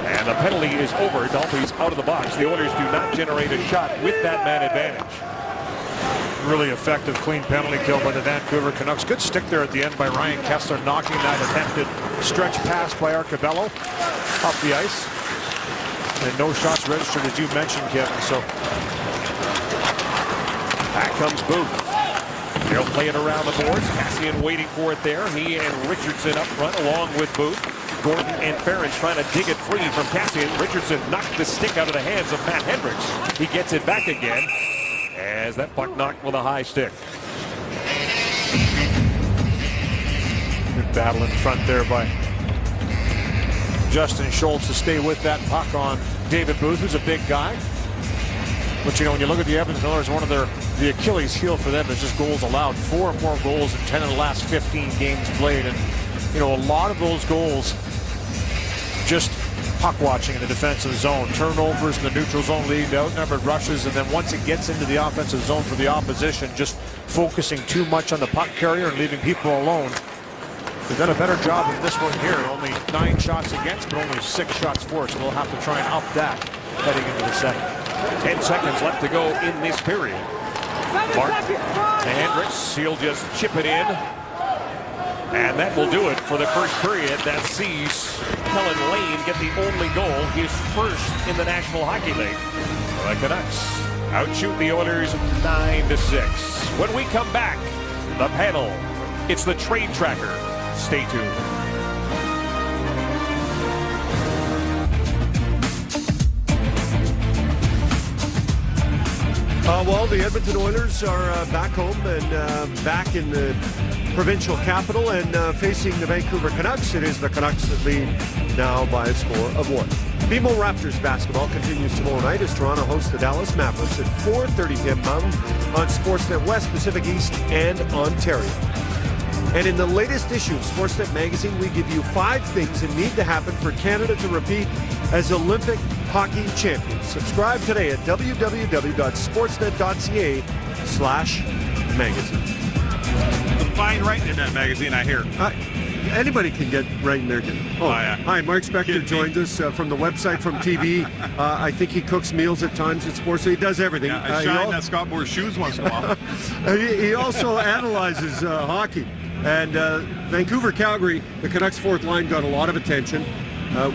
And the penalty is over. Dalby's out of the box. The Oilers do not generate a shot with that man advantage. Really effective, clean penalty kill by the Vancouver Canucks. Good stick there at the end by Ryan Kessler, knocking that attempted stretch pass by Arcabello up the ice. And no shots registered, as you mentioned, Kevin. So back comes Booth. They'll play it around the boards. Cassian waiting for it there. He and Richardson up front along with Booth. Gordon and Ferentz trying to dig it free from Cassian. Richardson knocked the stick out of the hands of Matt Hendricks. He gets it back again as that puck knocked with a high stick. Good battle in front there by Justin Schultz to stay with that puck on David Booth, who's a big guy. But you know, when you look at the Edmonton Oilers, one of the Achilles heel for them is just goals allowed. 4 more goals in 10 of the last 15 games played. And you know, a lot of those goals just puck watching in the defensive zone, turnovers in the neutral zone leading to outnumbered rushes, and then once it gets into the offensive zone for the opposition, just focusing too much on the puck carrier and leaving people alone. They've done a better job in this one here. Only 9 shots against, but only 6 shots for, so they'll have to try and up that heading into the second. 10 seconds left to go in this period. Mark to Hendricks. He'll just chip it in. And that will do it for the first period. That sees Kellen Lane get the only goal, his first in the National Hockey League. The Canucks outshoot the Oilers 9-6. When we come back, the panel. It's the Trade Tracker. Stay tuned. Well, the Edmonton Oilers are back home and back in the provincial capital and facing the Vancouver Canucks. It is the Canucks that lead now by a score of 1. BMO Raptors basketball continues tomorrow night as Toronto hosts the Dallas Mavericks at 4:30 p.m. Mountain on Sportsnet West, Pacific East, and Ontario. And in the latest issue of Sportsnet magazine, we give you 5 things that need to happen for Canada to repeat as Olympic hockey champions. Subscribe today at www.sportsnet.ca/magazine. Fine writing in that magazine, I hear. Anybody can get right in there. Yeah. Hi, Mark Spector joins us from the website, from TV. I think he cooks meals at times at sports, so he does everything. Yeah, I shine that Scott Moore shoes once in a while. He also analyzes hockey. And Vancouver-Calgary, the Canucks' fourth line got a lot of attention.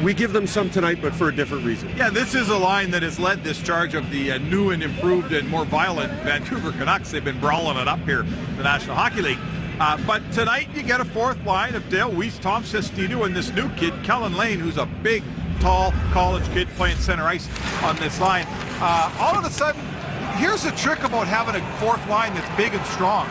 We give them some tonight, but for a different reason. Yeah, this is a line that has led this charge of the new and improved and more violent Vancouver Canucks. They've been brawling it up here in the National Hockey League. But tonight you get a fourth line of Dale Weiss, Tom Sestito, and this new kid, Kellen Lane, who's a big, tall college kid playing center ice on this line. All of a sudden, here's the trick about having a fourth line that's big and strong.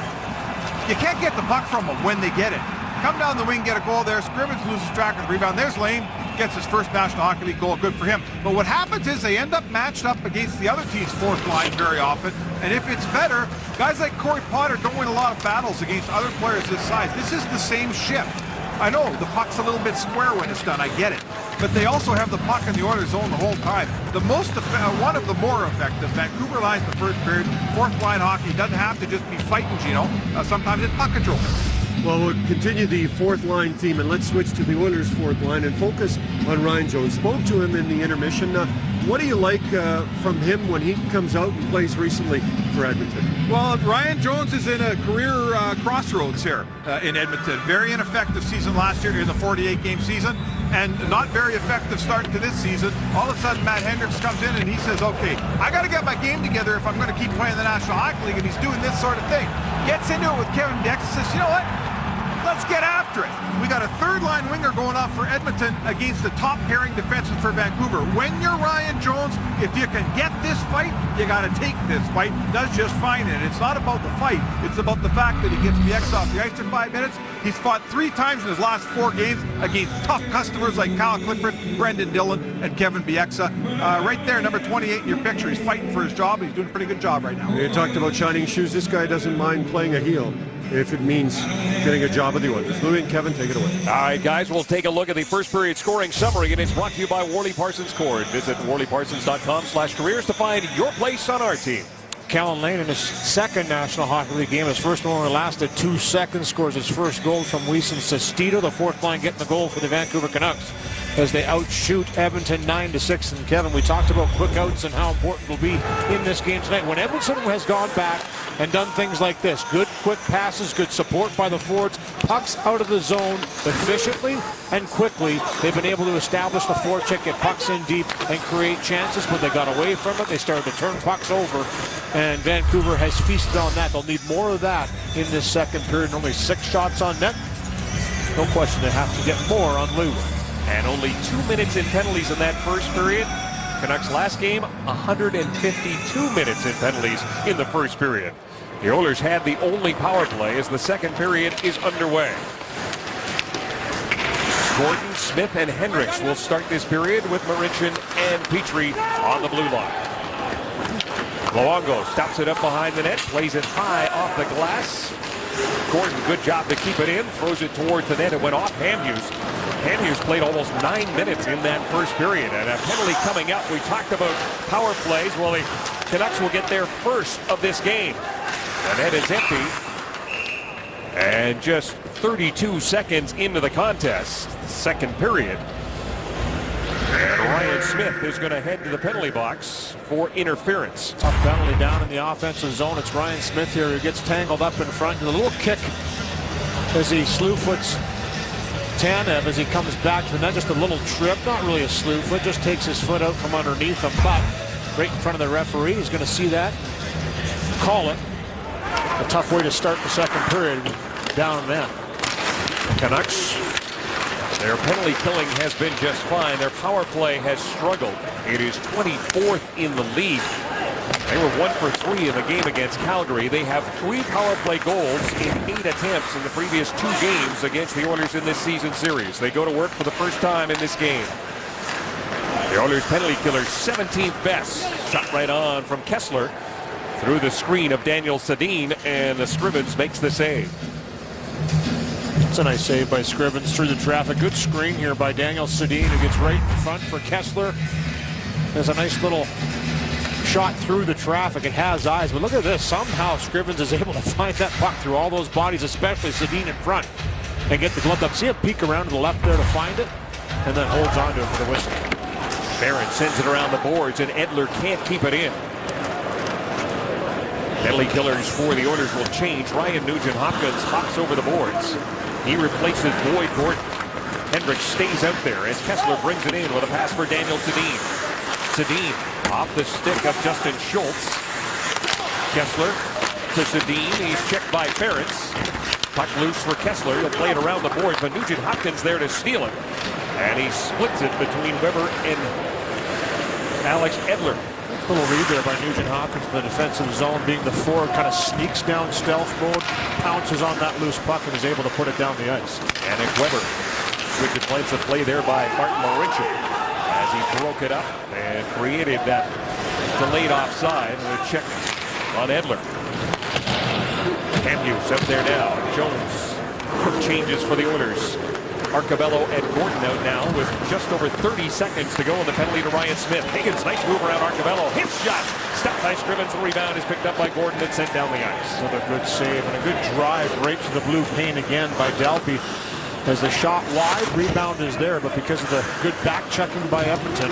You can't get the puck from them when they get it. Come down the wing, get a goal there. Scrimmage loses track of the rebound. There's Lane, gets his first National Hockey League goal. Good for him. But what happens is they end up matched up against the other team's fourth line very often. And if it's better, guys like Corey Potter don't win a lot of battles against other players this size. This is the same shift. I know the puck's a little bit square when it's done. I get it. But they also have the puck in the Oilers zone the whole time. One of the more effective Vancouver lines in the first period. Fourth line hockey doesn't have to just be fighting, Gino. Sometimes it's puck control. Well, we'll continue the fourth line theme, and let's switch to the Oilers' fourth line and focus on Ryan Jones. Spoke to him in the intermission. What do you like from him when he comes out and plays recently for Edmonton? Well, Ryan Jones is in a career crossroads here in Edmonton. Very ineffective season last year in the 48-game season, and not very effective start to this season. All of a sudden, Matt Hendricks comes in and he says, okay, I got to get my game together if I'm going to keep playing the National Hockey League, and he's doing this sort of thing. Gets into it with Kevin Dex and says, you know what? let's get after it. We got a third-line winger going off for Edmonton against the top-pairing defenseman for Vancouver. When you're Ryan Jones, if you can get this fight, you got to take this fight. Does just fine in it. It's not about the fight. It's about the fact that he gets Bieksa off the ice in 5 minutes. He's fought 3 times in his last 4 games against tough customers like Kyle Clifford, Brendan Dillon, and Kevin Bieksa. Right there, number 28 in your picture. He's fighting for his job. He's doing a pretty good job right now. You talked about shining shoes. This guy doesn't mind playing a heel if it means getting a job at the Oilers. Louis and Kevin, take it away. All right, guys, we'll take a look at the first period scoring summary, and it's brought to you by Worley Parsons Cord. Visit WorleyParsons.com/careers to find your place on our team. Callan Lane in his second National Hockey League game. His first one only lasted 2 seconds. Scores his first goal from Weeson Sestito. The fourth line getting the goal for the Vancouver Canucks as they outshoot Edmonton 9-6. And Kevin, we talked about quick outs and how important it will be in this game tonight. When Edmonton has gone back and done things like this, good quick passes, good support by the forwards, pucks out of the zone efficiently and quickly, they've been able to establish the forecheck, get pucks in deep, and create chances. When they got away from it, they started to turn pucks over, and Vancouver has feasted on that. They'll need more of that in this second period. Only 6 shots on net. No question they have to get more on Lou. And only 2 minutes in penalties in that first period. Canucks last game, 152 minutes in penalties in the first period. The Oilers had the only power play as the second period is underway. Gordon, Smith, and Hendricks will start this period with Marincin and Petrie on the blue line. Luongo stops it up behind the net, plays it high off the glass. Gordon, good job to keep it in, throws it towards the net. It went off Hamhuis. Hamhuis played almost 9 minutes in that first period, and a penalty coming up. We talked about power plays. Well, the Canucks will get their first of this game. The net is empty, and just 32 seconds into the contest, second period. And Ryan Smith is going to head to the penalty box for interference. Tough penalty down in the offensive zone. It's Ryan Smith here who gets tangled up in front. And a little kick as he slew foots Tanev as he comes back to the net. Just a little trip, not really a slew foot, just takes his foot out from underneath him. But right in front of the referee, he's going to see that, call it. A tough way to start the second period down then. Canucks, their penalty killing has been just fine. Their power play has struggled. It is 24th in the league. They were 1 for 3 in the game against Calgary. They have 3 power play goals in 8 attempts in the previous 2 games against the Oilers in this season series. They go to work for the first time in this game. The Oilers penalty killers 17th best. Shot right on from Kessler through the screen of Daniel Sedin, and the Scrivens makes the save. It's a nice save by Scrivens through the traffic. Good screen here by Daniel Sedin, who gets right in front for Kessler. There's a nice little shot through the traffic. It has eyes, but look at this. Somehow Scrivens is able to find that puck through all those bodies, especially Sedin in front, and get the glove up. See him peek around to the left there to find it, and then holds on to it for the whistle. Barron sends it around the boards, and Edler can't keep it in. Penalty killers for the Oilers will change. Ryan Nugent-Hopkins hops over the boards. He replaces Boyd Gordon. Hendricks stays out there as Kessler brings it in with a pass for Daniel Sedin. Sedin off the stick of Justin Schultz. Kessler to Sedin. He's checked by Ferentz. Puck loose for Kessler. He'll play it around the boards, but Nugent-Hopkins there to steal it. And he splits it between Weber and Alex Edler. Little read there by Nugent-Hopkins in the defensive zone, being the forward, kind of sneaks down stealth mode, pounces on that loose puck, and is able to put it down the ice. And Weber switches plays the play there by Martin Marincin as he broke it up and created that delayed offside with a check on Edler. Hamhuis up there now. Jones. Quick changes for the Oilers. Arcabello and Gordon out now with just over 30 seconds to go in the penalty to Ryan Smith. Higgins, nice move around Arcabello. His shot. Stopped by Scrivens. The rebound is picked up by Gordon and sent down the ice. Another good save and a good drive right to the blue paint again by Delpy. As the shot wide, rebound is there, but because of the good back checking by Edmonton,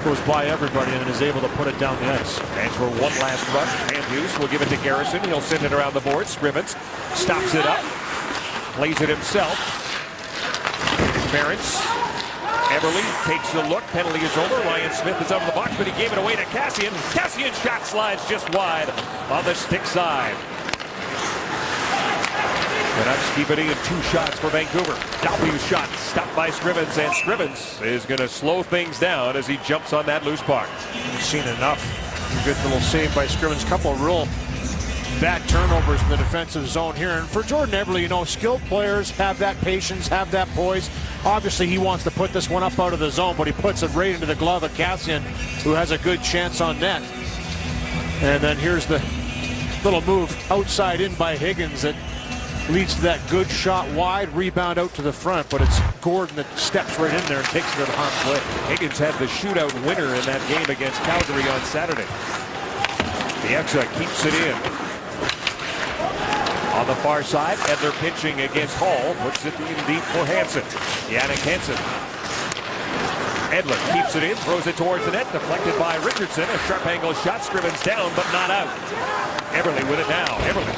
goes by everybody and is able to put it down the ice. And for one last rush, Hamhuis will give it to Garrison. He'll send it around the board. Scrivens stops it up, plays it himself. Ferentz. Eberle takes a look. Penalty is over. Ryan Smith is out of the box, but he gave it away to Kassian. Kassian's shot slides just wide on the stick side. Canucks keep it in. 2 shots for Vancouver. W shot stopped by Scrivens, and Scrivens is going to slow things down as he jumps on that loose puck. You've seen enough. Good little save by Scrivens. Couple of real bad turnovers in the defensive zone here. And for Jordan Eberle, you know, skilled players have that patience, have that poise. Obviously, he wants to put this one up out of the zone, but he puts it right into the glove of Kassian, who has a good chance on net. And then here's the little move outside in by Higgins that leads to that good shot wide, rebound out to the front, but it's Gordon that steps right in there and takes it to the harm's way. Higgins had the shootout winner in that game against Calgary on Saturday. Bieksa keeps it in. On the far side, Edler pitching against Hall, puts it in deep for Hansen. Jannik Hansen. Edler keeps it in, throws it towards the net, deflected by Richardson. A sharp angle shot, Scrivens down, but not out. Eberle with it now. Eberle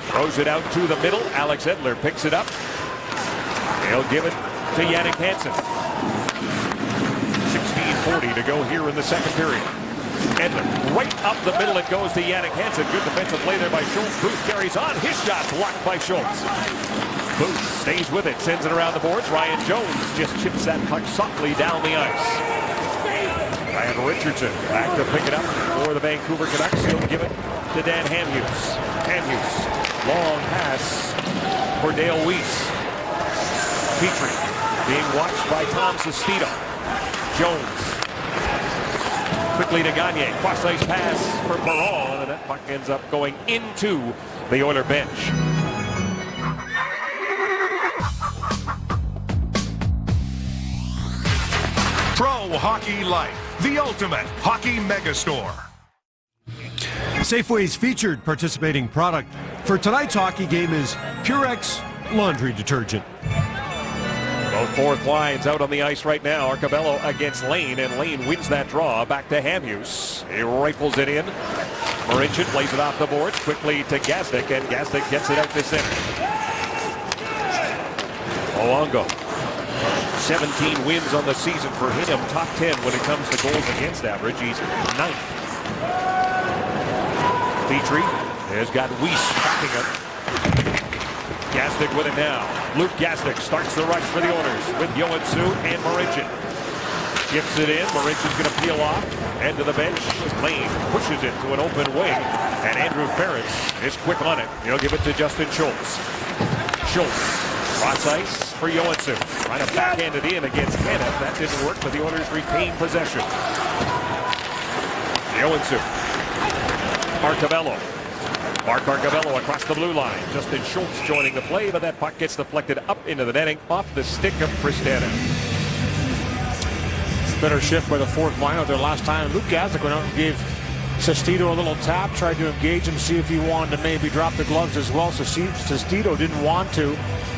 throws it out to the middle. Alex Edler picks it up. He'll give it to Jannik Hansen. 16:40 to go here in the second period. Edler right up the middle. It goes to Jannik Hansen. Good defensive play there by Schultz. Booth carries on. His shot blocked by Schultz. Booth stays with it. Sends it around the boards. Ryan Jones just chips that puck softly down the ice. Ryan Richardson back to pick it up for the Vancouver Canucks. He'll give it to Dan Hamhuis. Hamhuis. Long pass for Dale Weiss. Petrie being watched by Tom Sestito. Jones. Quickly to Gagne. Cross-ice pass for Perron, and that puck ends up going into the Oiler bench. Pro Hockey Life, the ultimate hockey megastore. Safeway's featured participating product for tonight's hockey game is Purex laundry detergent. Both fourth lines out on the ice right now. Arcabello against Lane, and Lane wins that draw. Back to Hamhuis. He rifles it in. Marincin plays it off the boards quickly to Gazdic, and Gazdic gets it out to center. Luongo. 17 wins on the season for him. Top 10 when it comes to goals against average. He's 9th. Petrie has got Weiss backing him. Gazdic with it now. Luke Gazdic starts the rush for the Oilers with Joensuu and Marincin. Gives it in. Marincin's going to peel off. End of the bench. Lane pushes it to an open wing. And Andrew Ference is quick on it. He'll give it to Justin Schultz. Schultz. Cross ice for Joensuu. Trying to backhand it in against Kenneth. That didn't work, but the Oilers retain possession. Joensuu. Arcabello. Mark Arcabello across the blue line. Justin Schultz joining the play, but that puck gets deflected up into the netting off the stick of Kristana. Better shift by the fourth line out there last time. Luke Gazdic went out and gave Sestito a little tap, tried to engage him, see if he wanted to maybe drop the gloves as well. Sestito didn't want to.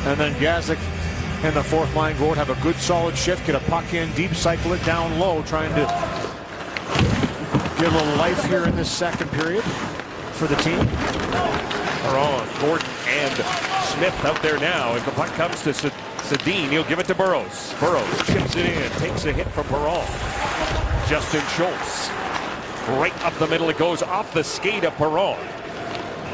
And then Gazdic and the fourth line go out, have a good solid shift, get a puck in deep, cycle it down low, trying to give a little life here in this second period for the team. Perron, Gordon, and Smith out there now. If the puck comes to Sedin, he'll give it to Burrows. Burrows chips it in, takes a hit from Perron. Justin Schultz. Right up the middle, it goes off the skate of Perron.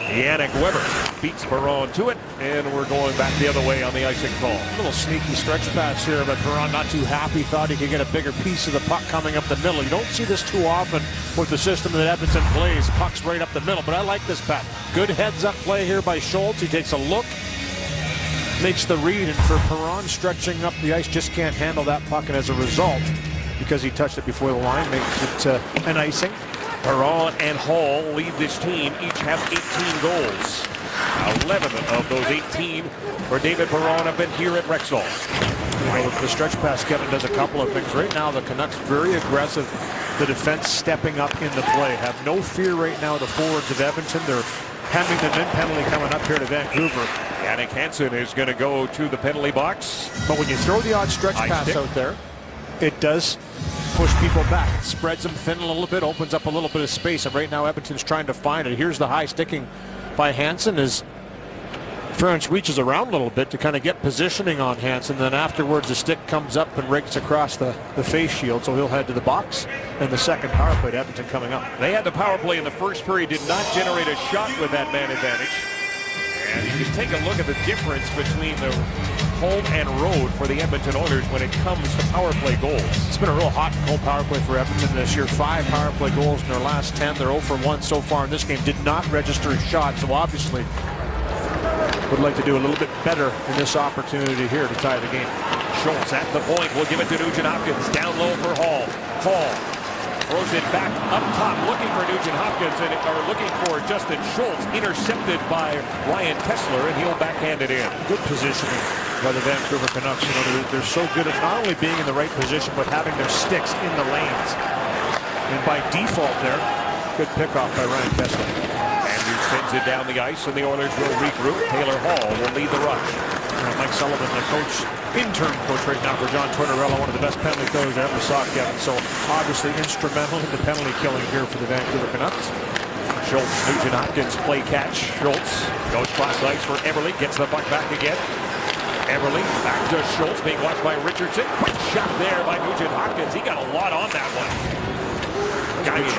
Yannick Weber beats Perron to it, and we're going back the other way on the icing call. A little sneaky stretch pass here, but Perron not too happy, thought he could get a bigger piece of the puck coming up the middle. You don't see this too often with the system that Edmonton plays. Puck's right up the middle, but I like this pass. Good heads-up play here by Schultz. He takes a look, makes the read, and for Perron stretching up the ice, just can't handle that puck, and as a result, because he touched it before the line, makes it an icing. Perron and Hall lead this team. Each have 18 goals. 11 of those 18 for David Perron have been here at Rexall. You know, the stretch pass, Kevin, does a couple of things. Right now, the Canucks very aggressive. The defense stepping up in the play. Have no fear right now, the forwards of Edmonton. They're hemming the min penalty coming up here to Vancouver. Jannik Hansen is going to go to the penalty box. But when you throw the odd stretch pass out there, it does push people back. It spreads them thin a little bit, opens up a little bit of space, and right now Edmonton's trying to find it. Here's the high sticking by Hansen as Ference reaches around a little bit to kind of get positioning on Hansen. Then afterwards the stick comes up and rakes across the face shield, so he'll head to the box. And the second power play to Edmonton coming up. They had the power play in the first period, did not generate a shot with that man advantage. And you can take a look at the difference between the home and road for the Edmonton Oilers when it comes to power play goals. It's been a real hot and cold power play for Edmonton this year. 5 power play goals in their last 10. They're 0 for 1 so far in this game. Did not register a shot, so obviously would like to do a little bit better in this opportunity here to tie the game. Schultz at the point. We'll give it to Nugent Hopkins. Down low for Hall. Hall throws it back up top, looking for Nugent Hopkins, or looking for Justin Schultz, intercepted by Ryan Kessler, and he'll backhand it in. Good positioning by the Vancouver Canucks. You know, they're so good at not only being in the right position, but having their sticks in the lanes. And by default there, good pickoff by Ryan Kessler. Andrews spins it down the ice, and the Oilers will regroup. Taylor Hall will lead the rush. Mike Sullivan, the intern coach right now for John Tortorella, one of the best penalty killers I ever saw, Kevin. So obviously instrumental in the penalty killing here for the Vancouver Canucks. Schultz, Nugent Hopkins play catch. Schultz goes cross ice for Eberle, gets the puck back again. Eberle back to Schultz, being watched by Richardson. Quick shot there by Nugent Hopkins. He got a lot on that one. Gagne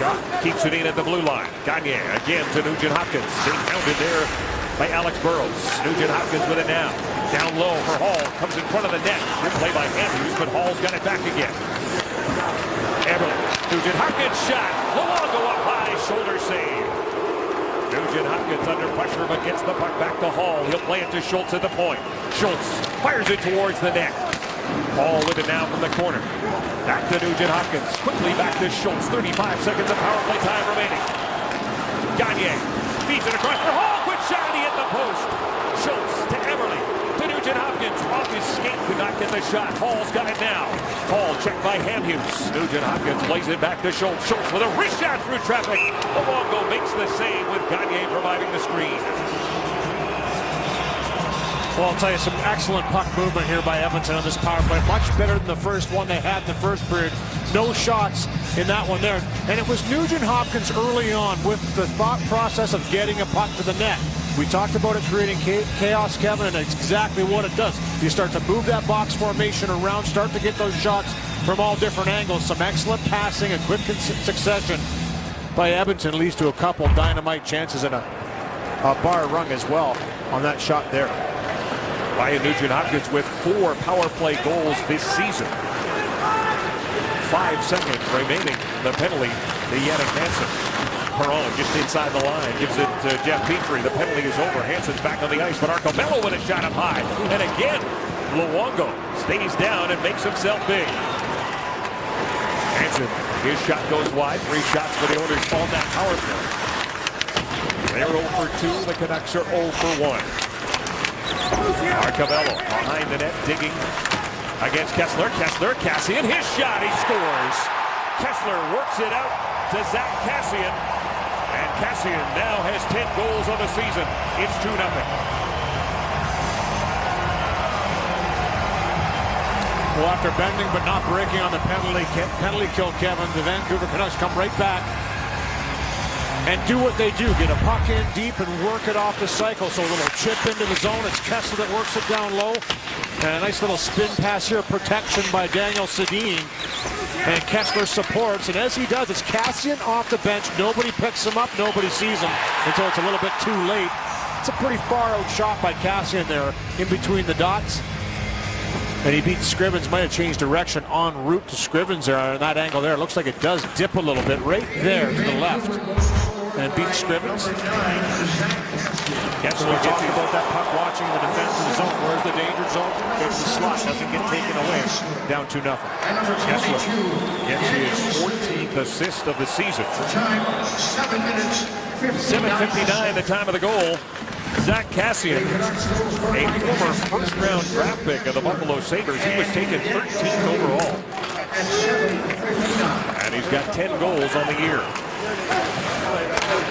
keeps it in at the blue line. Gagne again to Nugent Hopkins. Being hounded there by Alex Burrows. Nugent Hopkins with it now. Down low for Hall. Comes in front of the net. Good play by Andrews, but Hall's got it back again. Eberle. Nugent Hopkins shot. Luongo up high. Shoulder save. Nugent Hopkins under pressure, but gets the puck back to Hall. He'll play it to Schultz at the point. Schultz fires it towards the net. Hall with it now from the corner. Back to Nugent Hopkins. Quickly back to Schultz. 35 seconds of power play time remaining. Gagne feeds it across for Hall. Quick shot. He hit the post. Schultz to Eberle. To Nugent Hopkins. Off his skate. Could not get the shot. Hall's got it now. Hall checked by Hamhuis. Nugent Hopkins plays it back to Schultz. Schultz with a wrist shot through traffic. Luongo makes the save with Gagne providing the screen. Well, I'll tell you, some excellent puck movement here by Edmonton on this power play. Much better than the first one they had in the first period. No shots in that one there. And it was Nugent Hopkins early on with the thought process of getting a puck to the net. We talked about it creating chaos, Kevin, and it's exactly what it does. You start to move that box formation around, start to get those shots from all different angles. Some excellent passing and quick succession by Edmonton leads to a couple dynamite chances and a bar rung as well on that shot there. Ryan Nugent Hopkins with 4 power play goals this season. 5 seconds remaining. The penalty to Jannik Hansen. Perron just inside the line. Gives it to Jeff Petrie. The penalty is over. Hansen's back on the ice, but Arcobello with a shot up high. And again, Luongo stays down and makes himself big. Hansen, his shot goes wide. 3 shots for the Oilers on that power play. They're 0 for 2. The Canucks are 0 for 1. Arcobello behind the net, digging against Kessler. Kassian, his shot, he scores. Kessler works it out to Zach Kassian. And Kassian now has 10 goals on the season. It's 2-0. Well, after bending but not breaking on the penalty kill, Kevin, the Vancouver Canucks come right back and do what they do. Get a puck in deep and work it off the cycle. So a little chip into the zone. It's Kessler that works it down low. And a nice little spin pass here. Protection by Daniel Sedin. And Kessler supports. And as he does, it's Kassian off the bench. Nobody picks him up. Nobody sees him until it's a little bit too late. It's a pretty far out shot by Kassian there in between the dots. And he beats Scrivens. Might have changed direction en route to Scrivens there on that angle there. It looks like it does dip a little bit right there to the left. And beats Scrivens. Kessler talking about that puck watching the defensive zone. Where's the danger zone? There's the slot. Doesn't get taken away. Down 2-0. Kessler gets his 14th assist of the season. 7:59, the time of the goal. Zach Kassian, a former first-round draft pick of the Buffalo Sabres. He was taken 13th overall. And he's got 10 goals on the year.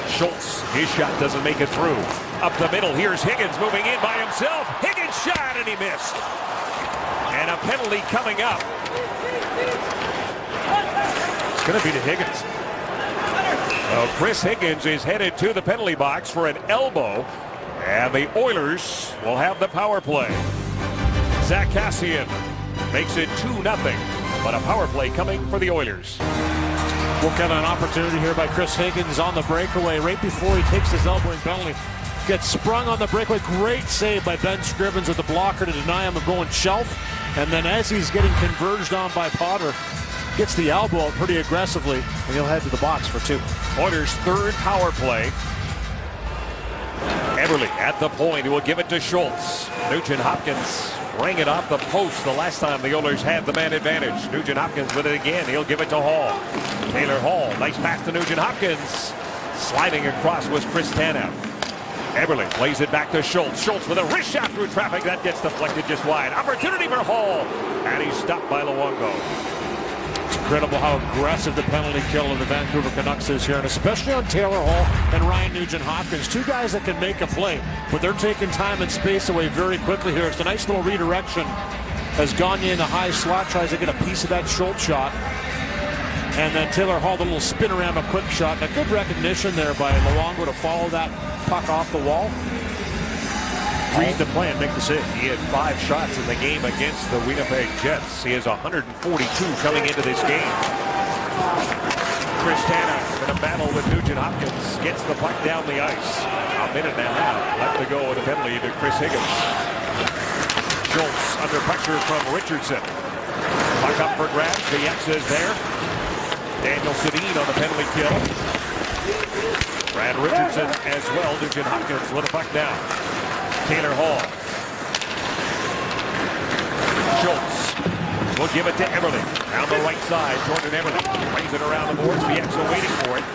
Schultz, his shot doesn't make it through. Up the middle, here's Higgins moving in by himself. Higgins shot and he missed. And a penalty coming up. It's going to be to Higgins. Well, Chris Higgins is headed to the penalty box for an elbow. And the Oilers will have the power play. Zach Kassian makes it 2-0. But a power play coming for the Oilers. We'll get an opportunity here by Chris Higgins on the breakaway right before he takes his elbowing penalty. gets sprung on the breakaway. Great save by Ben Scrivens with the blocker to deny him of going shelf. And then as he's getting converged on by Potter, gets the elbow pretty aggressively, and he'll head to the box for 2. Oilers' third power play. Eberle at the point. He will give it to Schultz. Nugent Hopkins rang it off the post the last time the Oilers had the man advantage. Nugent Hopkins with it again. He'll give it to Hall. Taylor Hall. Nice pass to Nugent Hopkins. Sliding across was Chris Tanev. Eberle plays it back to Schultz. Schultz with a wrist shot through traffic. That gets deflected just wide. Opportunity for Hall. And he's stopped by Luongo. It's incredible how aggressive the penalty kill of the Vancouver Canucks is here, and especially on Taylor Hall and Ryan Nugent-Hopkins. 2 guys that can make a play, but they're taking time and space away very quickly here. It's a nice little redirection as Gagne in the high slot tries to get a piece of that Schultz shot. And then Taylor Hall, the little spin around, a quick shot. And a good recognition there by Luongo to follow that puck off the wall. Read the play and make the save. He had 5 shots in the game against the Winnipeg Jets. He has 142 coming into this game. Chris Tanev in a battle with Nugent Hopkins gets the puck down the ice. A minute and a half left to go with a penalty to Chris Higgins. Schultz under pressure from Richardson. Puck up for grabs. Bieksa is there. Daniel Sedin on the penalty kill. Brad Richardson as well. Nugent Hopkins with a puck down. Taylor Hall. Schultz will give it to Eberle. Down the right side, Jordan Eberle. Brings it around the boards. Bieksa waiting for it.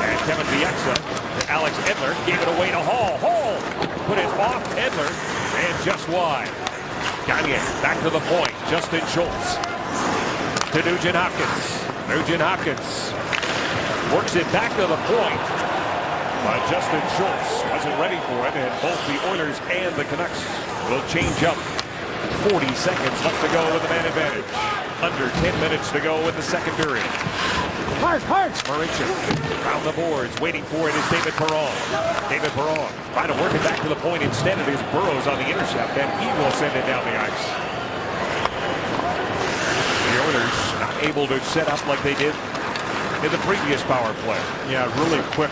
And Kevin Bieksa to Alex Edler. Gave it away to Hall. Hall put it off Edler and just wide. Gagne back to the point. Justin Schultz to Nugent Hopkins. Nugent Hopkins works it back to the point. But Justin Schultz wasn't ready for it, and both the Oilers and the Canucks will change up. 40 seconds left to go with the man advantage. Under 10 minutes to go in the second period. Mauricio around the boards, waiting for it is David Perron. David Perron trying to work it back to the point. Instead it is Burrows on the intercept, and he will send it down the ice. The Oilers not able to set up like they did in the previous power play. Yeah, really quick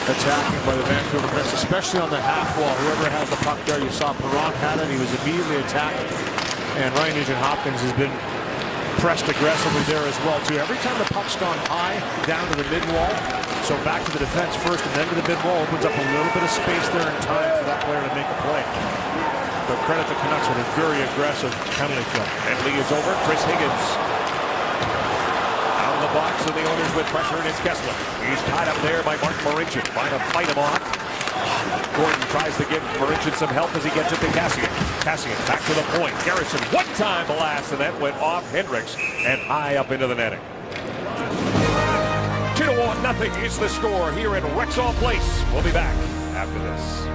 attacking by the Vancouver Canucks, especially on the half wall. Whoever has the puck there, you saw Perron had it. He was immediately attacking. And Ryan Nugent-Hopkins has been pressed aggressively there as well, too. Every time the puck's gone high, down to the mid-wall, so back to the defense first and then to the mid-wall, opens up a little bit of space there in time for that player to make a play. But credit the Canucks with a very aggressive penalty kill. And Lee is over. Chris Higgins out of the box, and the Oilers with pressure, and it's Kessler. He's tied up there by Mark Marincin. Trying to fight him off. Gordon tries to give Marincin some help as he gets it to Kassian. Kassian back to the point. Garrison one-time blast, and that went off Hendricks and high up into the netting. 2-0 is the score here at Rexall Place. We'll be back after this.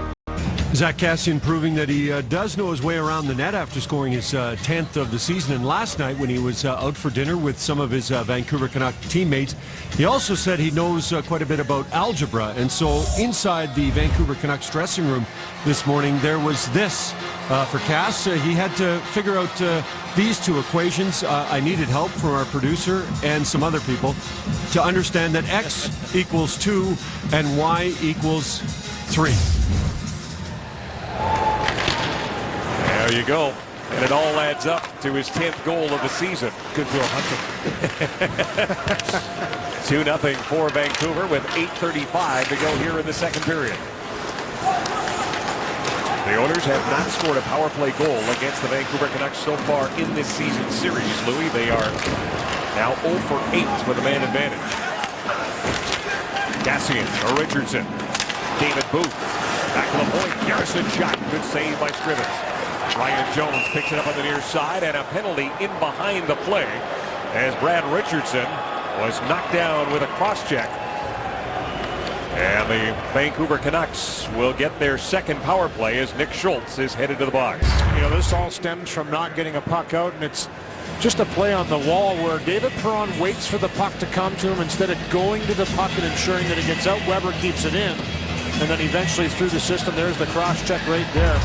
Zach Kassian proving that he does know his way around the net after scoring his 10th of the season. And last night when he was out for dinner with some of his Vancouver Canuck teammates, he also said he knows quite a bit about algebra. And so inside the Vancouver Canucks dressing room this morning, there was this for Cass. He had to figure out these 2 equations. I needed help from our producer and some other people to understand that X equals 2 and Y equals 3. There you go. And it all adds up to his 10th goal of the season. Good Bill Hunter. 2-0 for Vancouver with 8:35 to go here in the second period. The Oilers have not scored a power play goal against the Vancouver Canucks so far in this season series. Louis, they are now 0 for 8 with a man advantage. Kassian or Richardson. David Booth. Back to the point. Garrison shot. Good save by Scrivens. Ryan Jones picks it up on the near side, and a penalty in behind the play as Brad Richardson was knocked down with a cross-check. And the Vancouver Canucks will get their second power play as Nick Schultz is headed to the box. You know, this all stems from not getting a puck out, and it's just a play on the wall where David Perron waits for the puck to come to him instead of going to the puck and ensuring that it gets out. Weber keeps it in, and then eventually through the system, there's the cross-check right there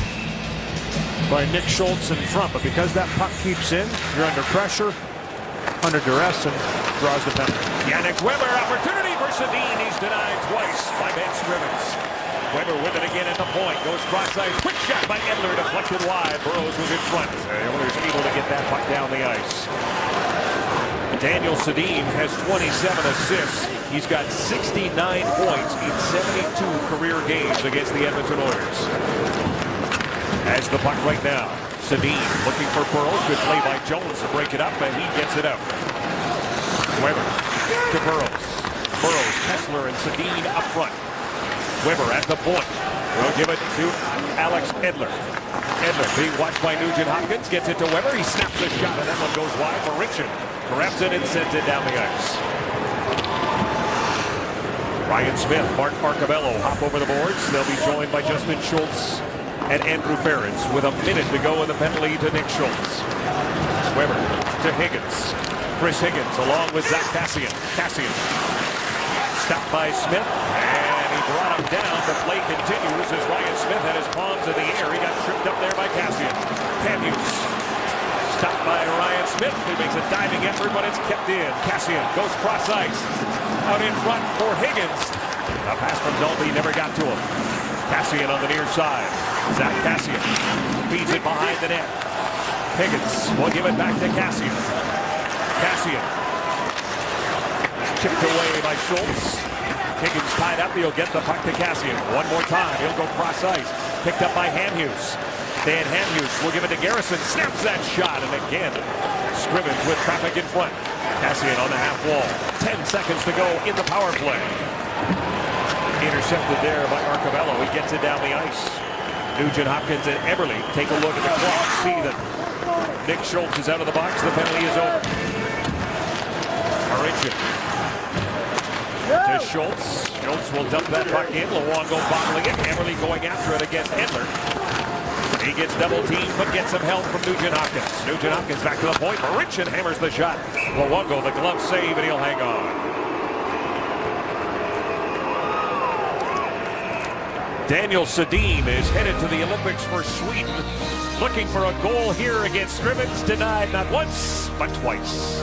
by Nick Schultz in front. But because that puck keeps in, you're under pressure, under duress, and draws the penalty. Yannick Weber, opportunity for Sedin. He's denied twice by Ben Scrivens. Weber with it again at the point. Goes cross ice. Quick shot by Edler. Deflected wide. Burroughs was in front. The Oilers able to get that puck down the ice. Daniel Sedin has 27 assists. He's got 69 points in 72 career games against the Edmonton Oilers. As the puck right now. Sedin looking for Burroughs. Good play by Jones to break it up, and he gets it out. Weber to Burroughs. Burroughs, Kessler, and Sedin up front. Weber at the point. We'll give it to Alex Edler. Edler being watched by Nugent Hopkins. Gets it to Weber. He snaps a shot, and that one goes wide for Richard. Grabs it and sends it down the ice. Ryan Smith, Mark Marcabello hop over the boards. They'll be joined by Justin Schultz and Andrew Ferentz with a minute to go in the penalty to Nick Schultz. Weber to Higgins. Chris Higgins along with Zach Kassian. Kassian stopped by Smith, and he brought him down. The play continues as Ryan Smith had his palms in the air. He got tripped up there by Kassian. Hamhuis stopped by Ryan Smith, who makes a diving effort, but it's kept in. Kassian goes cross ice. Out in front for Higgins. A pass from Dalby never got to him. Kassian on the near side. Zach Kassian feeds it behind the net. Higgins will give it back to Kassian. Kassian chipped away by Schultz. Higgins tied up. He'll get the puck to Kassian. One more time. He'll go cross ice. Picked up by Hamhuis. Dan Hamhuis will give it to Garrison. Snaps that shot. And again, scrimmage with traffic in front. Kassian on the half wall. 10 seconds to go in the power play. Intercepted there by Marcabello. He gets it down the ice. Nugent Hopkins and Eberle take a look at the clock. See that Nick Schultz is out of the box. The penalty is over. Marincin to Schultz. Schultz will dump that puck in. Luongo bottling it. Eberle going after it against Edler. He gets double teamed, but gets some help from Nugent Hopkins. Nugent Hopkins back to the point. Marincin hammers the shot. Luongo, the glove save, and he'll hang on. Daniel Sedin is headed to the Olympics for Sweden. Looking for a goal here against Scrivens. Denied not once, but twice.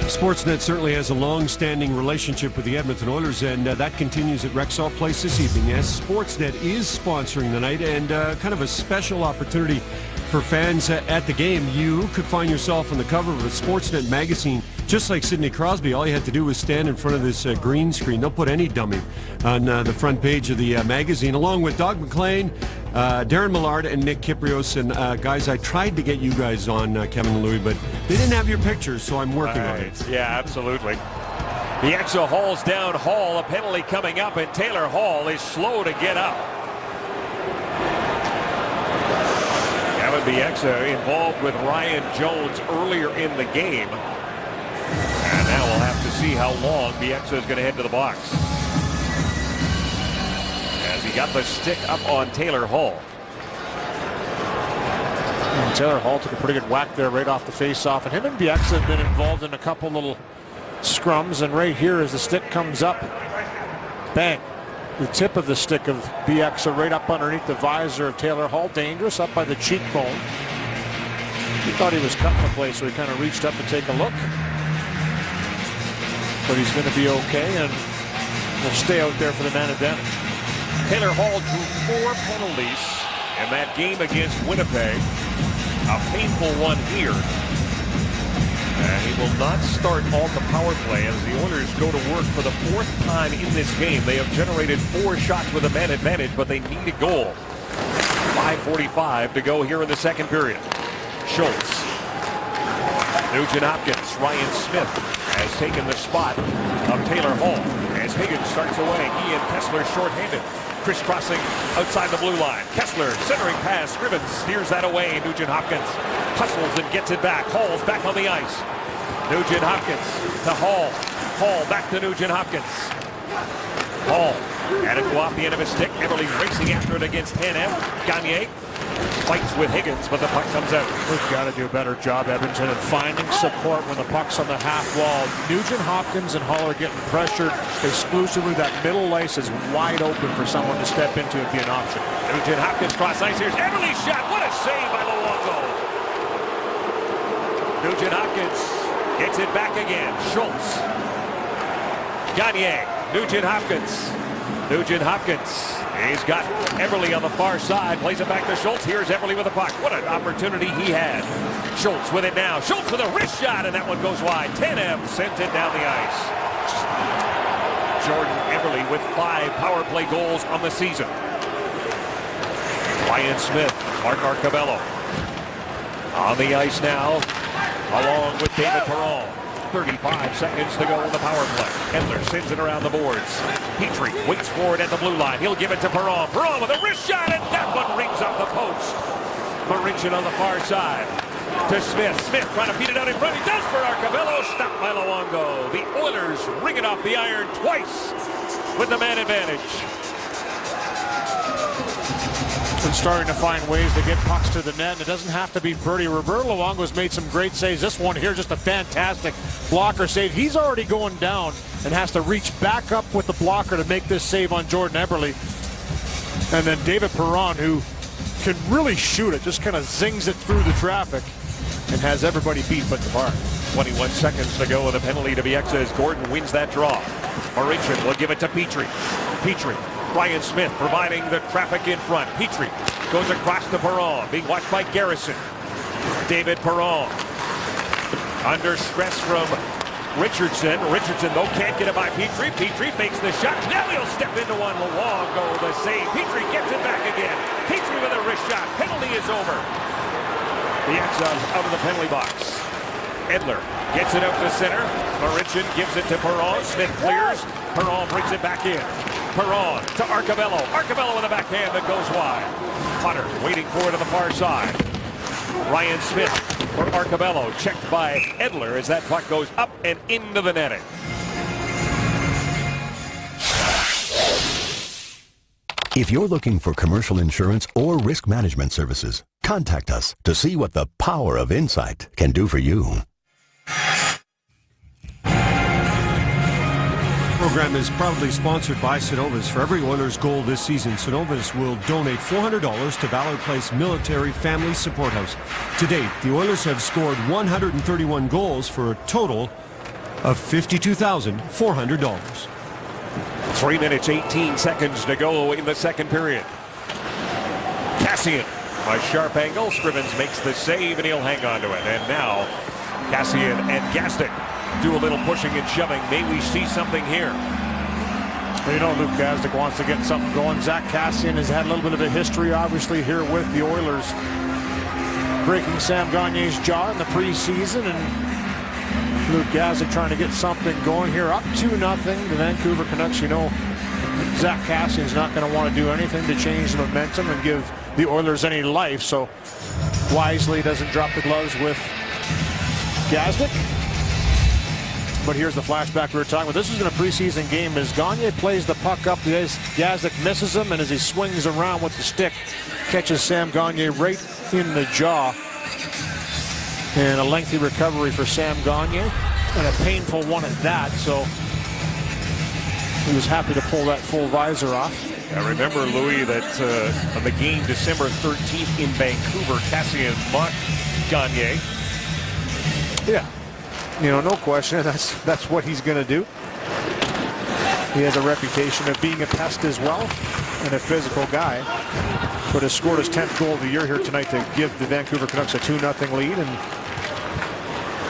Sportsnet certainly has a long-standing relationship with the Edmonton Oilers, and that continues at Rexall Place this evening. As Sportsnet is sponsoring the night, and kind of a special opportunity for fans at the game. You could find yourself on the cover of a Sportsnet magazine, just like Sidney Crosby. All you had to do was stand in front of this green screen. They'll put any dummy on the front page of the magazine, along with Doug McLean, Darren Millard, and Nick Kyprios. And guys, I tried to get you guys on, Kevin and Louie, but they didn't have your pictures, so I'm working on it. Yeah, absolutely. Bieksa hauls down Hall. A penalty coming up, and Taylor Hall is slow to get up. Kevin Bieksa involved with Ryan Jones earlier in the game. And now we'll have to see how long Bieksa is going to head to the box. As he got the stick up on Taylor Hall. And Taylor Hall took a pretty good whack there right off the face-off. And him and Bieksa have been involved in a couple little scrums. And right here as the stick comes up, bang. The tip of the stick of Bieksa right up underneath the visor of Taylor Hall. Dangerous up by the cheekbone. He thought he was cutting the play, so he kind of reached up to take a look. But he's going to be okay, and will stay out there for the man advantage. Taylor Hall drew 4 penalties in that game against Winnipeg. A painful one here. And he will not start on the power play as the Oilers go to work for the 4th time in this game. They have generated 4 shots with a man advantage, but they need a goal. 5:45 to go here in the second period. Schultz. Nugent Hopkins. Ryan Smith has taken the spot of Taylor Hall as Higgins starts away. He and Kessler shorthanded. Crisscrossing outside the blue line. Kessler centering pass. Scrivens steers that away. Nugent Hopkins hustles and gets it back. Hall's back on the ice. Nugent Hopkins to Hall. Hall back to Nugent Hopkins. Hall had it go off the end of his stick. Eberle racing after it against Tanev. Gagne fights with Higgins, but the puck comes out. We've got to do a better job, Edmonton, of finding support when the puck's on the half wall. Nugent Hopkins and Hall are getting pressured exclusively. That middle ice is wide open for someone to step into and be an option. Nugent Hopkins cross ice. Here's Eberle's shot. What a save by Luongo. Nugent Hopkins gets it back again. Schultz. Gagne. Nugent Hopkins. Nugent Hopkins He's got Eberle on the far side, plays it back to Schultz. Here's Eberle with the puck. What an opportunity he had. Schultz with it now. Schultz with a wrist shot, and that one goes wide. 10M sent it down the ice. Jordan Eberle with 5 power play goals on the season. Ryan Smith, Mark Arcabello on the ice now, along with David Perron. 35 seconds to go in the power play. Edler sends it around the boards. Petrie waits for it at the blue line. He'll give it to Perron. Perron with a wrist shot, and that one rings off the post. Marincin on the far side to Smith. Smith trying to beat it out in front. He does for Arcabello. Stopped by Luongo. The Oilers ring it off the iron twice with the man advantage. And starting to find ways to get pucks to the net. And it doesn't have to be pretty. Roberto Luongo's made some great saves. This one here, just a fantastic blocker save. He's already going down and has to reach back up with the blocker to make this save on Jordan Eberle. And then David Perron, who can really shoot it, just kind of zings it through the traffic and has everybody beat but the bar. 21 seconds to go with a penalty to be X's. Gordon wins that draw. Marincin will give it to Petrie. Petrie. Ryan Smith providing the traffic in front. Petrie goes across to Perron, being watched by Garrison. David Perron under stress from Richardson. Richardson, though, can't get it by Petrie. Petrie fakes the shot. Now he'll step into one. Luongo the save. Petrie gets it back again. Petrie with a wrist shot. Penalty is over. The X out of the penalty box. Edler gets it out to center. Marincin gives it to Perron. Smith clears. Perron brings it back in. Perron to Arcabello. Arcabello with a backhand that goes wide. Potter waiting for it on the far side. Ryan Smith for Arcabello. Checked by Edler as that puck goes up and into the netting. If you're looking for commercial insurance or risk management services, contact us to see what the power of insight can do for you. The program is proudly sponsored by Synovus. For every Oilers goal this season, Synovus will donate $400 to Valor Place Military Family Support House. To date, the Oilers have scored 131 goals for a total of $52,400. 3 minutes, 18 seconds to go in the second period. Kassian, by sharp angle. Scrivens makes the save, and he'll hang on to it. And now, Kassian and Gazdic do a little pushing and shoving. May we see something here? Well, you know, Luke Gazdic wants to get something going. Zach Kassian has had a little bit of a history, obviously, here with the Oilers, breaking Sam Gagner's jaw in the preseason, and Luke Gazdic trying to get something going here. Up 2-0. The Vancouver Canucks, you know, Zach Kassian's not going to want to do anything to change the momentum and give the Oilers any life, so wisely doesn't drop the gloves with Gazdic. But here's the flashback we were talking about. This is in a preseason game as Gagner plays the puck up. Gazdic misses him, and as he swings around with the stick, catches Sam Gagner right in the jaw. And a lengthy recovery for Sam Gagner, and a painful one at that. So he was happy to pull that full visor off. I remember, Louis, that on the game December 13th in Vancouver, Kassian mocked Gagner. Yeah. You know, no question. That's what he's going to do. He has a reputation of being a pest as well, and a physical guy. But has scored his 10th goal of the year here tonight to give the Vancouver Canucks a 2-0 lead, and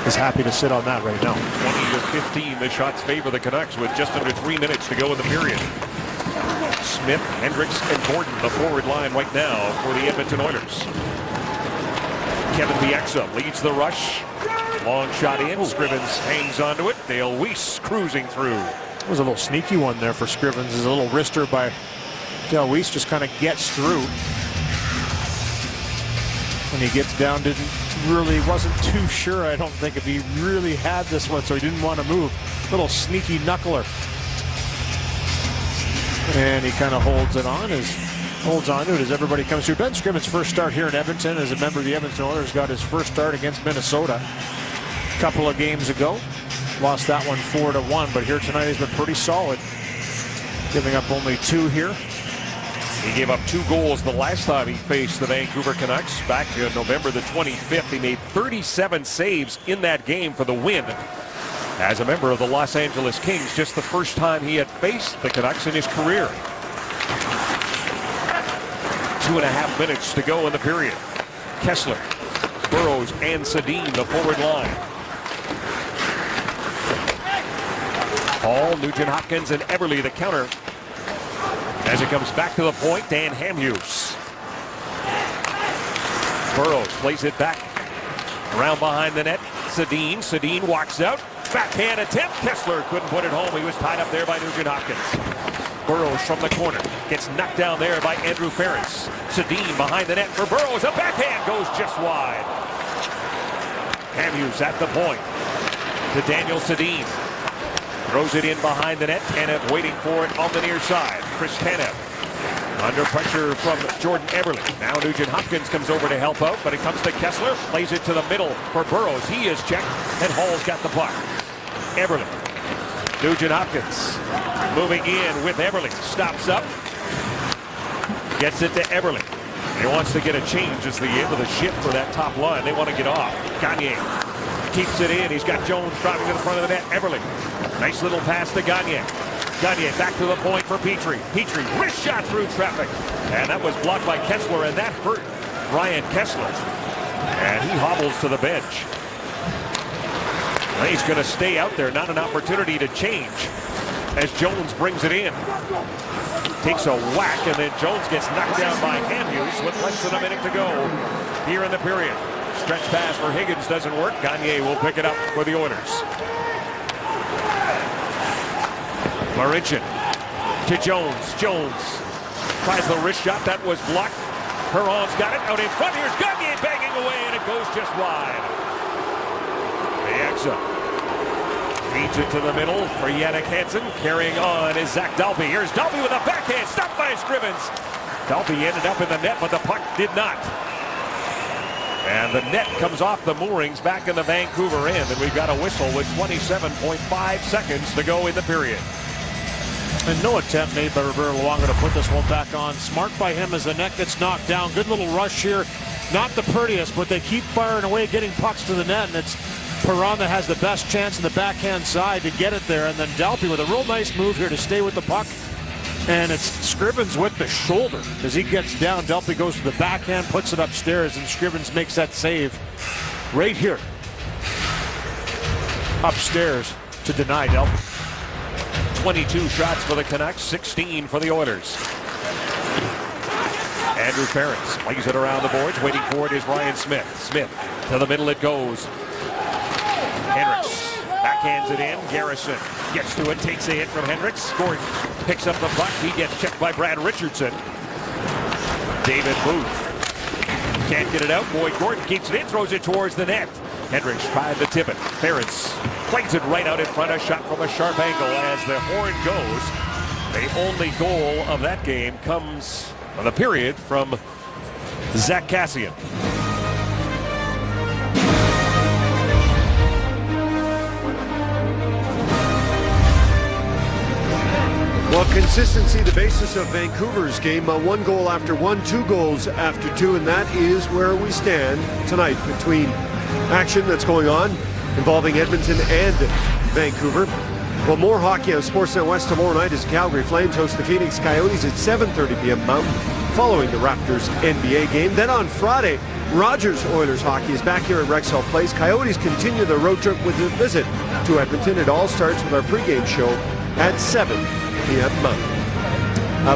is happy to sit on that right now. 20-15, the shots favor the Canucks with just under 3 minutes to go in the period. Smith, Hendricks, and Gordon, the forward line right now for the Edmonton Oilers. Kevin Bieksa leads the rush. Long shot in. Scrivens hangs onto it. Dale Weiss cruising through. It was a little sneaky one there for Scrivens. Is a little wrister by Dale Weiss, just kind of gets through. When he gets down, wasn't too sure, I don't think, if he really had this one, so he didn't want to move. Little sneaky knuckler. And he kind of holds on to it as everybody comes through. Ben Scrivens' first start here in Edmonton as a member of the Edmonton Oilers, got his first start against Minnesota a couple of games ago. Lost that one 4-1, but here tonight he's been pretty solid, giving up only 2 here. He gave up 2 goals the last time he faced the Vancouver Canucks back in November the 25th. He made 37 saves in that game for the win. As a member of the Los Angeles Kings, just the first time he had faced the Canucks in his career. 2.5 minutes to go in the period. Kessler, Burrows, and Sedin, the forward line. Hall, Nugent-Hopkins, and Eberle the counter. As it comes back to the point, Dan Hamhuis. Burrows plays it back around behind the net. Sedin walks out. Backhand attempt. Kessler couldn't put it home. He was tied up there by Nugent-Hopkins. Burrows from the corner. Gets knocked down there by Andrew Ferris. Sedin behind the net for Burrows. A backhand goes just wide. Hamhuis at the point to Daniel Sedin. Throws it in behind the net. Tanev waiting for it on the near side. Chris Tanev under pressure from Jordan Eberle. Now Nugent-Hopkins comes over to help out, but it comes to Kessler. Plays it to the middle for Burrows. He is checked, and Hall's got the puck. Eberle. Nugent-Hopkins moving in with Eberle. Stops up. Gets it to Eberle. He wants to get a change as the end of the shift for that top line. They want to get off. Gagne keeps it in. He's got Jones driving to the front of the net. Eberle. Nice little pass to Gagne. Gagne back to the point for Petrie. Petrie, wrist shot through traffic. And that was blocked by Kessler, and that hurt Ryan Kessler. And he hobbles to the bench. He's going to stay out there. Not an opportunity to change as Jones brings it in. Takes a whack, and then Jones gets knocked down by Hamhuis with less than a minute to go here in the period. Stretch pass for Higgins doesn't work. Gagne will pick it up for the Oilers. Marincin to Jones. Jones tries the wrist shot. That was blocked. Perron's got it out in front. Here's Gagne banging away, and it goes just wide. Bieksa feeds it to the middle for Jannik Hansen. Carrying on is Zach Dalby. Here's Dalby with a backhand. Stopped by Scrivens. Dalby ended up in the net, but the puck did not. And the net comes off the moorings back in the Vancouver end, and we've got a whistle with 27.5 seconds to go in the period. And no attempt made by Roberto Luongo to put this one back on. Smart by him as the net gets knocked down. Good little rush here. Not the prettiest, but they keep firing away, getting pucks to the net, and it's Perron that has the best chance in the backhand side to get it there. And then Dalby with a real nice move here to stay with the puck. And it's Scrivens with the shoulder. As he gets down, Dalby goes to the backhand, puts it upstairs, and Scrivens makes that save right here. Upstairs to deny Dalby. 22 shots for the Canucks, 16 for the Oilers. Andrew Ferris plays it around the boards. Waiting for it is Ryan Smith. Smith to the middle it goes. Hendricks backhands it in. Garrison gets to it, takes a hit from Hendricks. Gordon picks up the puck. He gets checked by Brad Richardson. David Booth can't get it out. Boyd Gordon keeps it in, throws it towards the net. Hendricks tried to tip it. Ferris plays it right out in front. A shot from a sharp angle as the horn goes. The only goal of that game comes on the period from Zach Kassian. Well, consistency, the basis of Vancouver's game. 1 goal after 1, 2 goals after 2, and that is where we stand tonight between action that's going on involving Edmonton and Vancouver. Well, more hockey on Sportsnet West tomorrow night as Calgary Flames host the Phoenix Coyotes at 7:30 p.m. Mountain following the Raptors NBA game. Then on Friday, Rogers Oilers hockey is back here at Rexall Place. Coyotes continue their road trip with a visit to Edmonton. It all starts with our pregame show at 7 p.m. Mountain.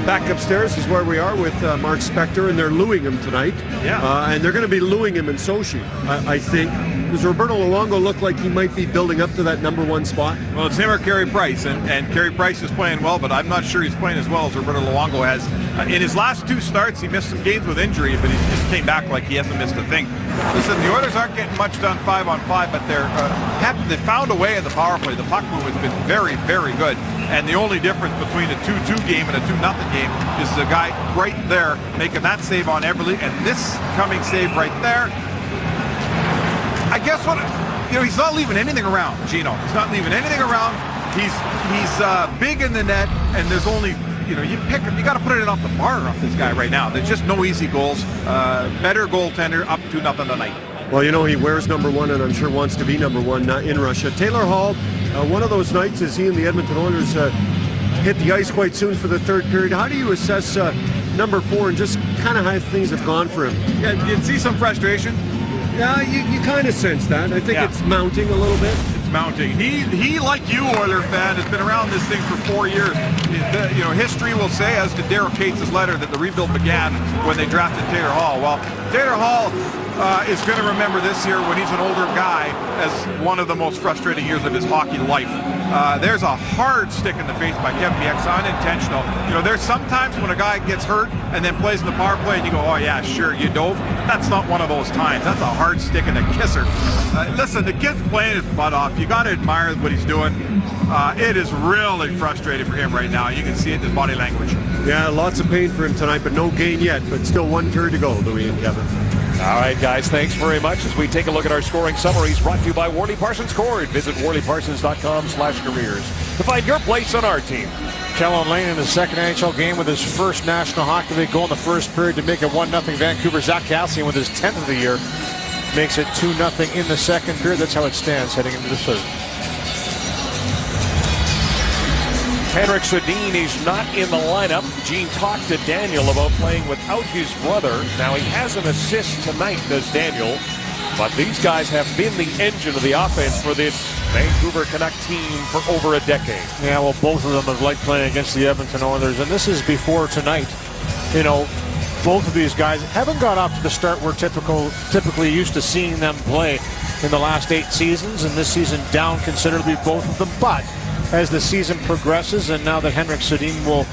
Back upstairs is where we are with Mark Spector, and they're looing him tonight. Yeah. And they're going to be looing him in Sochi, I think. Does Roberto Luongo look like he might be building up to that number 1 spot? Well, it's him or Carey Price, and Carey Price is playing well, but I'm not sure he's playing as well as Roberto Luongo has. In his last 2 starts, he missed some games with injury, but he just came back like he hasn't missed a thing. Listen, the Oilers aren't getting much done 5-on-5, but they found a way in the power play. The puck move has been very, very good. And the only difference between a 2-2 game and a 2-0 game is the guy right there making that save on Eberle, and this coming save right there. I guess he's not leaving anything around, Gino. He's not leaving anything around. He's big in the net, and there's only, you got to put it off the bar off this guy right now. There's just no easy goals. Better goaltender, up 2-0 tonight. Well, he wears number 1, and I'm sure wants to be number 1 in Russia. Taylor Hall, one of those nights as he and the Edmonton Oilers hit the ice quite soon for the third period. How do you assess number 4 and just kind of how things have gone for him. Yeah, you see some frustration. Yeah, you kind of sense that. I think it's mounting a little bit. It's mounting. He, like you, Oiler fan, has been around this thing for 4 years. You know, history will say, as to Daryl Cates' letter, that the rebuild began when they drafted Taylor Hall. Well, Taylor Hall is going to remember this year, when he's an older guy, as one of the most frustrating years of his hockey life. There's a hard stick in the face by Kevin Bieksa, unintentional. You know, there's sometimes when a guy gets hurt and then plays in the power play and you go, oh yeah, sure, you dove. That's not one of those times. That's a hard stick and a kisser. Listen, the kid's playing his butt off. You got to admire what he's doing. It is really frustrating for him right now. You can see it in his body language. Yeah, lots of pain for him tonight, but no gain yet. But still 1 turn to go, Louis and Kevin. All right, guys, thanks very much. As we take a look at our scoring summaries brought to you by Worley Parsons Cord. Visit WorleyParsons.com/careers to find your place on our team. Kellen Lane in his second NHL game with his first National Hockey League goal in the first period to make it 1-0 Vancouver. Zach Kassian with his 10th of the year makes it 2-0 in the second period. That's how it stands heading into the third. Henrik Sedin is not in the lineup. Gene talked to Daniel about playing without his brother. Now, he has an assist tonight, does Daniel. But these guys have been the engine of the offense for this Vancouver Canuck team for over a decade. Yeah, well, both of them have liked playing against the Edmonton Oilers, and this is before tonight. You know, both of these guys haven't got off to the start we're typically used to seeing them play in the last 8 seasons, and this season down considerably, both of them. But as the season progresses, and now that Henrik Sedin will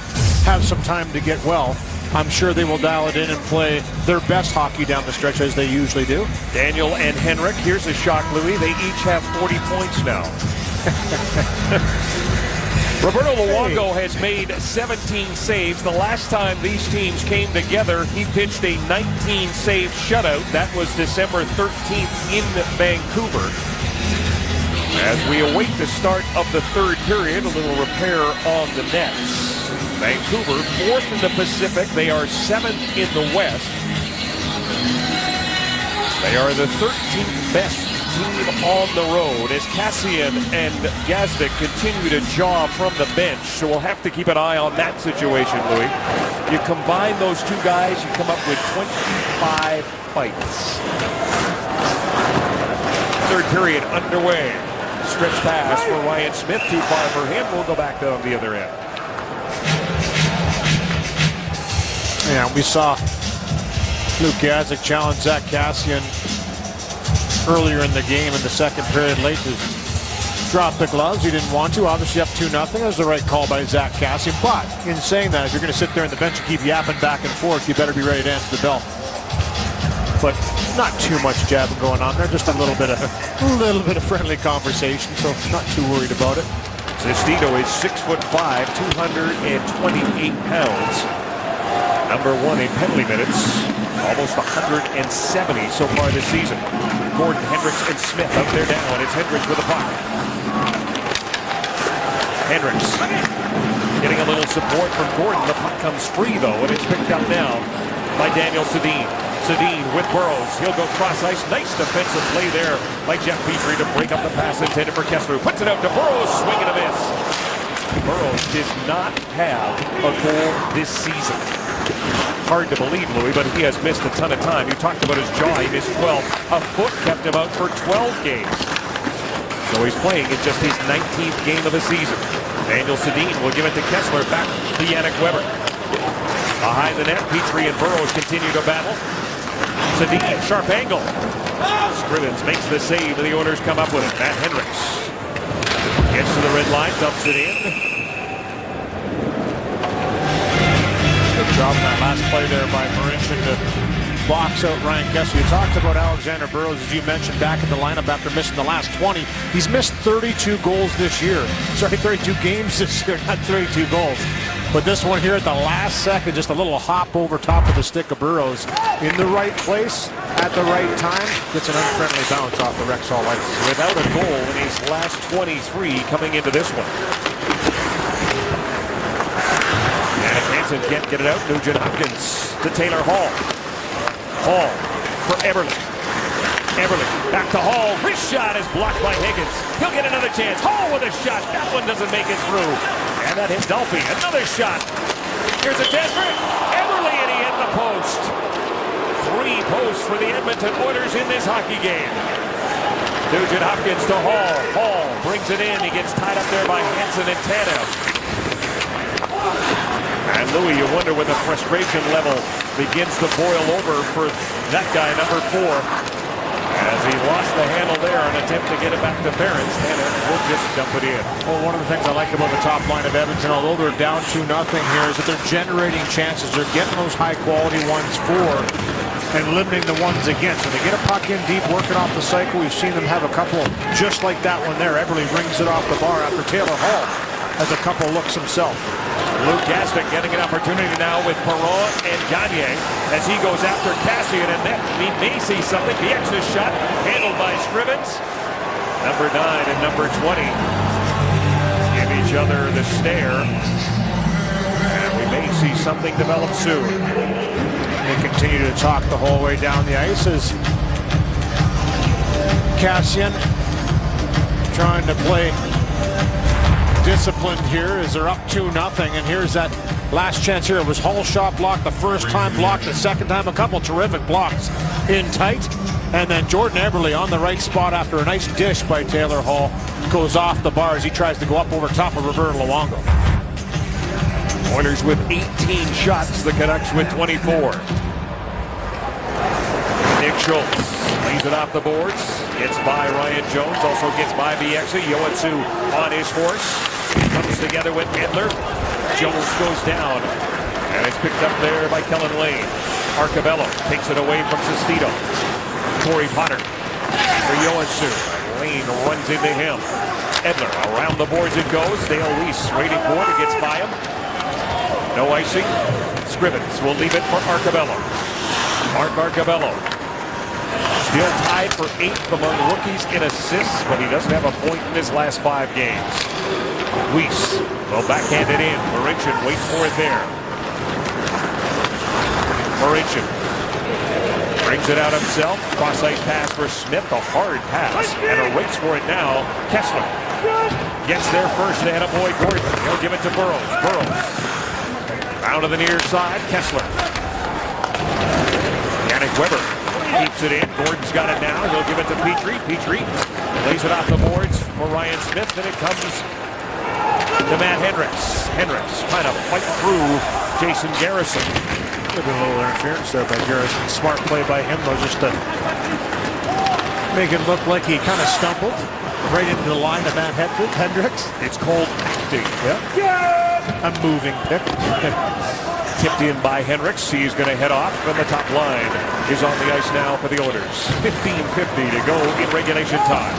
have some time to get well, I'm sure they will dial it in and play their best hockey down the stretch as they usually do. Daniel and Henrik, here's a shock, Louis. They each have 40 points now. Roberto Luongo has made 17 saves. The last time these teams came together, he pitched a 19-save shutout. That was December 13th in Vancouver. As we await the start of the third period, a little repair on the nets. Vancouver, 4th in the Pacific. They are 7th in the West. They are the 13th best team on the road as Kassian and Gazdic continue to jaw from the bench. So we'll have to keep an eye on that situation, Louis. You combine those two guys, you come up with 25 fights. Third period underway. Stretch pass for Ryan Smith. Too far for him. We'll go back down the other end. Yeah, we saw Luke Gazdic challenge Zach Kassian earlier in the game in the second period, late to drop the gloves. He didn't want to. Obviously up 2-0. That was the right call by Zach Kassian. But in saying that, if you're going to sit there on the bench and keep yapping back and forth, you better be ready to answer the bell. But not too much jabbing going on there. Just a little bit of friendly conversation. So not too worried about it. Sestito is 6'5", 228 pounds. Number 1 in penalty minutes. Almost 170 so far this season. Gordon, Hendricks, and Smith out there now, and it's Hendricks with the puck. Hendricks getting a little support from Gordon. The puck comes free, though, and it's picked up now by Daniel Sedin. Sedin with Burrows. He'll go cross ice. Nice defensive play there by Jeff Petrie to break up the pass intended for Kessler. Puts it out to Burrows. Swing and a miss. Burrows did not have a goal this season. Hard to believe, Louis, but he has missed a ton of time. You talked about his jaw. He missed 12. A foot kept him out for 12 games. So he's playing in just his 19th game of the season. Daniel Sedin will give it to Kessler. Back to Yannick Weber. Behind the net, Petrie and Burrows continue to battle. Sedin, sharp angle. Scrivens makes the save, and the Oilers come up with it. Matt Hendricks gets to the red line, dumps it in. Good job on that last play there by Marincin to box out Ryan Kessler. You talked about Alexander Burrows, as you mentioned, back in the lineup after missing the last 20. He's missed 32 goals this year. Sorry, 32 games this year, not 32 goals. But this one here at the last second, just a little hop over top of the stick of Burrows in the right place at the right time. Gets an unfriendly bounce off the Rexall ice. Without a goal in his last 23 coming into this one. Hansen can't get it out. Nugent Hopkins to Taylor Hall. Hall for Eberle. Eberle back to Hall. His shot is blocked by Higgins. He'll get another chance. Hall with a shot. That one doesn't make it through. And that hit Dolphy. Another shot. Here's a chance for Eberle post. 3 posts for the Edmonton Oilers in this hockey game. Nugent Hopkins to Hall. Hall brings it in. He gets tied up there by Hansen and Tanev. And Louis, you wonder when the frustration level begins to boil over for that guy, number 4. As he lost the handle there, an attempt to get it back to Ference. Tanev will just dump it in. Well, one of the things I like about the top line of Edmonton, although they're down 2-0 here, is that they're generating chances. They're getting those high-quality ones for and limiting the ones against. When they get a puck in deep, working off the cycle, we've seen them have a couple just like that one there. Eberle rings it off the bar after Taylor Hall has a couple looks himself. Luke Gaston getting an opportunity now with Perron and Gagne as he goes after Cassian, and then we may see something. The extra shot handled by Scrivens. Number 9 and number 20 give each other the stare, and we may see something develop soon. They continue to talk the whole way down the ice as Cassian trying to play disciplined here as they're up 2-0, and here's that last chance here. It was Hall's shot blocked the first time, blocked the second time, a couple terrific blocks in tight, and then Jordan Eberle on the right spot after a nice dish by Taylor Hall goes off the bar as he tries to go up over top of Roberto Luongo. Oilers with 18 shots, the Canucks with 24. Nick Schultz lays it off the boards, gets by Ryan Jones, also gets by Bieksa. Yoansu on his horse, comes together with Edler. Jones goes down, and it's picked up there by Kellen Lane. Arcabello takes it away from Sestito. Corey Potter for Yoansu. Lane runs into him. Edler around the boards it goes. Dale Weiss waiting for it, gets by him. No icing. Scrivens will leave it for Arcabello. Mark Arcabello still tied for 8th among rookies in assists, but he doesn't have a point in his last 5 games. Weiss will backhand it in. Marincin waits for it there. Marincin brings it out himself. Cross-ice pass for Smith. A hard pass. And a race for it now. Kessler gets there first ahead of Boyd Gordon. He'll give it to Burrows. Burrows down to the near side. Kessler. Yannick Weber keeps it in. Gordon's got it now. He'll give it to Petrie. Petrie lays it off the boards for Ryan Smith. Then it comes to Matt Hendricks. Hendricks trying to fight through Jason Garrison. A little interference there by Garrison. Smart play by him, though, just to make it look like he kind of stumbled right into the line of Matt Hendricks. It's called acting. Yeah. A moving pick. Tipped in by Hendricks. He's going to head off, and the top line is on the ice now for the Oilers. 15:50 to go in regulation time.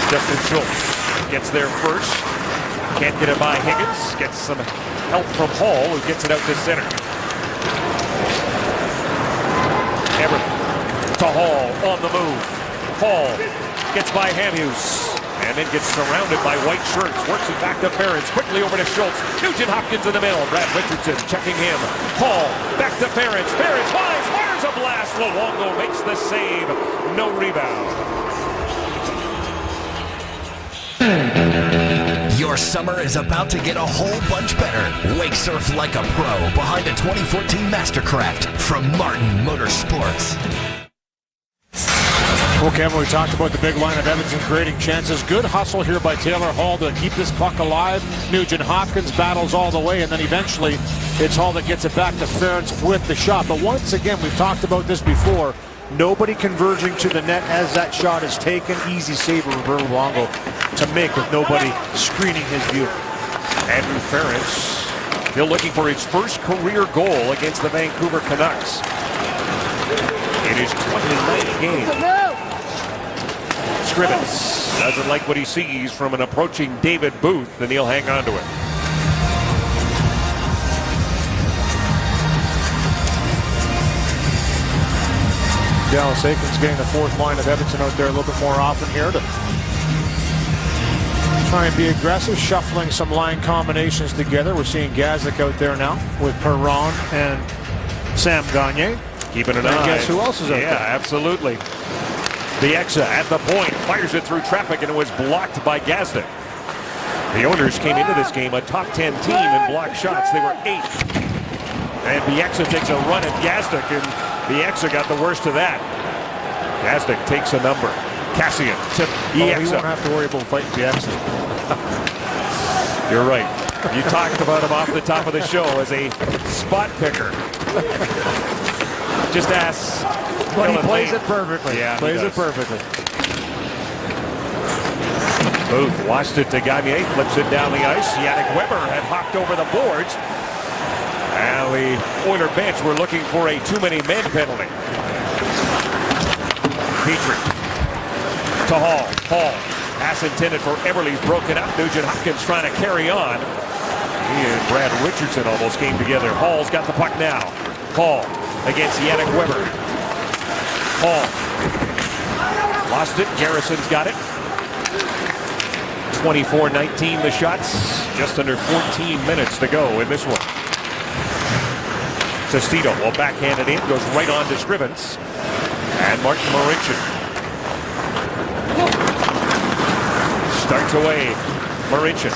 Justin Schultz gets there first. Can't get it by Higgins. Gets some help from Hall, who gets it out to center. Everett to Hall on the move. Hall gets by Hamhuis. And then gets surrounded by white shirts. Works it back to Ference. Quickly over to Schultz. Nugent Hopkins in the middle. Brad Richardson checking him. Hall back to Ference. Ference fires a blast. Luongo makes the save. No rebound. Your summer is about to get a whole bunch better. Wake surf like a pro behind a 2014 Mastercraft from Martin Motorsports. Well, Kevin, we talked about the big line of Edmonton creating chances. Good hustle here by Taylor Hall to keep this puck alive. Nugent Hopkins battles all the way, and then eventually it's Hall that gets it back to Ference with the shot. But once again, we've talked about this before. Nobody converging to the net as that shot is taken. Easy save of Roberto Luongo to make with nobody screening his view. Andrew Ference still looking for his first career goal against the Vancouver Canucks in his 29th game. Scrivens doesn't like what he sees from an approaching David Booth, and he'll hang on to it. Dallas Eakins getting the 4th line of Edmonton out there a little bit more often here to try and be aggressive, shuffling some line combinations together. We're seeing Gazik out there now with Perron and Sam Gagne. Keeping an eye. And guess who else is out there? Yeah, absolutely. Bieksa at the point, fires it through traffic, and it was blocked by Gazdic. The Oilers came into this game a top 10 team in blocked shots. They were 8th. And Bieksa takes a run at Gazdic, and Bieksa got the worst of that. Gazdic takes a number. Kassian to Bieksa. He won't have to worry about fighting Bieksa. You're right. You talked about him off the top of the show as a spot picker. Just ask. But he plays it perfectly. Yeah, plays it perfectly. Booth watched it to Gagne, flips it down the ice. Yannick Weber had hopped over the boards. And the Oiler bench were looking for a too-many-men penalty. Petrie to Hall. Hall. Pass intended for Eberle's broken up. Nugent Hopkins trying to carry on. He and Brad Richardson almost came together. Hall's got the puck now. Hall against Yannick Weber. Hall. Lost it. Garrison's got it. 24-19 the shots. Just under 14 minutes to go in this one. Sestito will backhand it in. Goes right on to Scrivens. And Martin Marincin starts away. Marincin.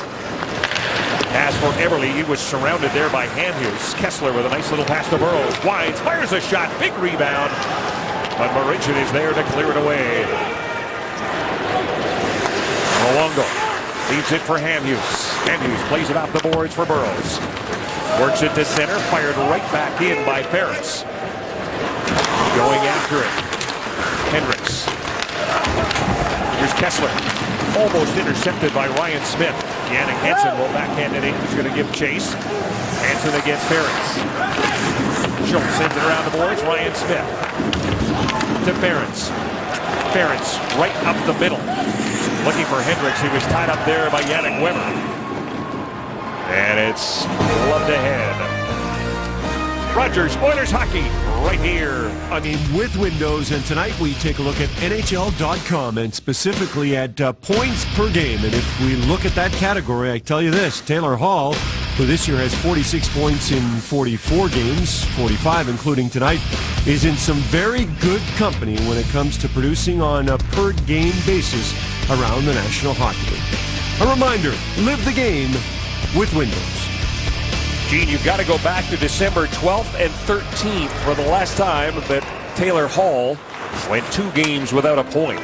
Pass for Eberle. He was surrounded there by Hamhuis. Kessler with a nice little pass to Burrows. Winds, fires a shot. Big rebound. But Marincin is there to clear it away. Luongo leaves it for Hamhuis. Hamhuis plays it off the boards for Burrows. Works it to center. Fired right back in by Ferris. Going after it. Hendricks. Here's Kessler. Almost intercepted by Ryan Smith. Jannik Hansen will backhand it in. He's going to give chase. Hansen against Ferris. Schultz sends it around the boards. Ryan Smith to Ferris. Ferris right up the middle. Looking for Hendricks. He was tied up there by Yannick Weber. And it's gloved ahead. Rogers Oilers hockey right here on the with Windows, and tonight we take a look at NHL.com and specifically at points per game. And if we look at that category, I tell you this, Taylor Hall, who this year has 46 points in 44 games, 45 including tonight, is in some very good company when it comes to producing on a per game basis around the National Hockey League. A reminder, live the game with Windows. Gene, you've got to go back to December 12th and 13th for the last time that Taylor Hall went 2 games without a point.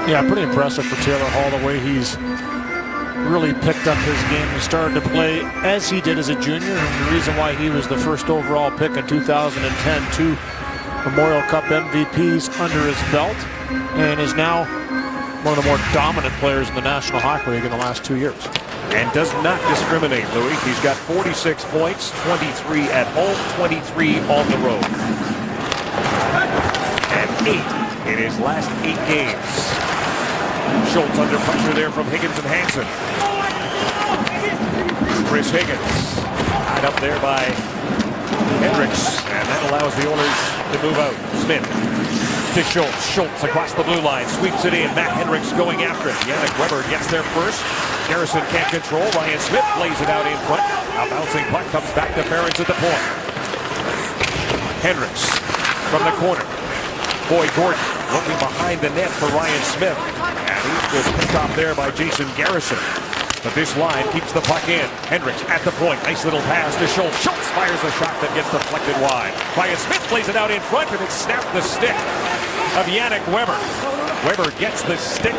Yeah, pretty impressive for Taylor Hall, the way he's really picked up his game and started to play as he did as a junior. And the reason why he was the first overall pick in 2010, 2 Memorial Cup MVPs under his belt, and is now one of the more dominant players in the National Hockey League in the last 2 years. And does not discriminate, Louis. He's got 46 points, 23 at home, 23 on the road. And 8 in his last 8 games. Schultz under pressure there from Higgins and Hansen. Chris Higgins tied up there by Hendricks. And that allows the Oilers to move out. Smith to Schultz. Schultz across the blue line. Sweeps it in. Matt Hendricks going after it. Yannick Weber gets there first. Garrison can't control. Ryan Smith lays it out in front. A bouncing puck comes back to Ferentz at the point. Hendricks from the corner. Boyd Gordon looking behind the net for Ryan Smith. And he was picked off there by Jason Garrison. But this line keeps the puck in. Hendricks at the point. Nice little pass to Schultz. Schultz fires a shot that gets deflected wide. Ryan Smith plays it out in front, and it snapped the stick of Yannick Weber. Weber gets the stick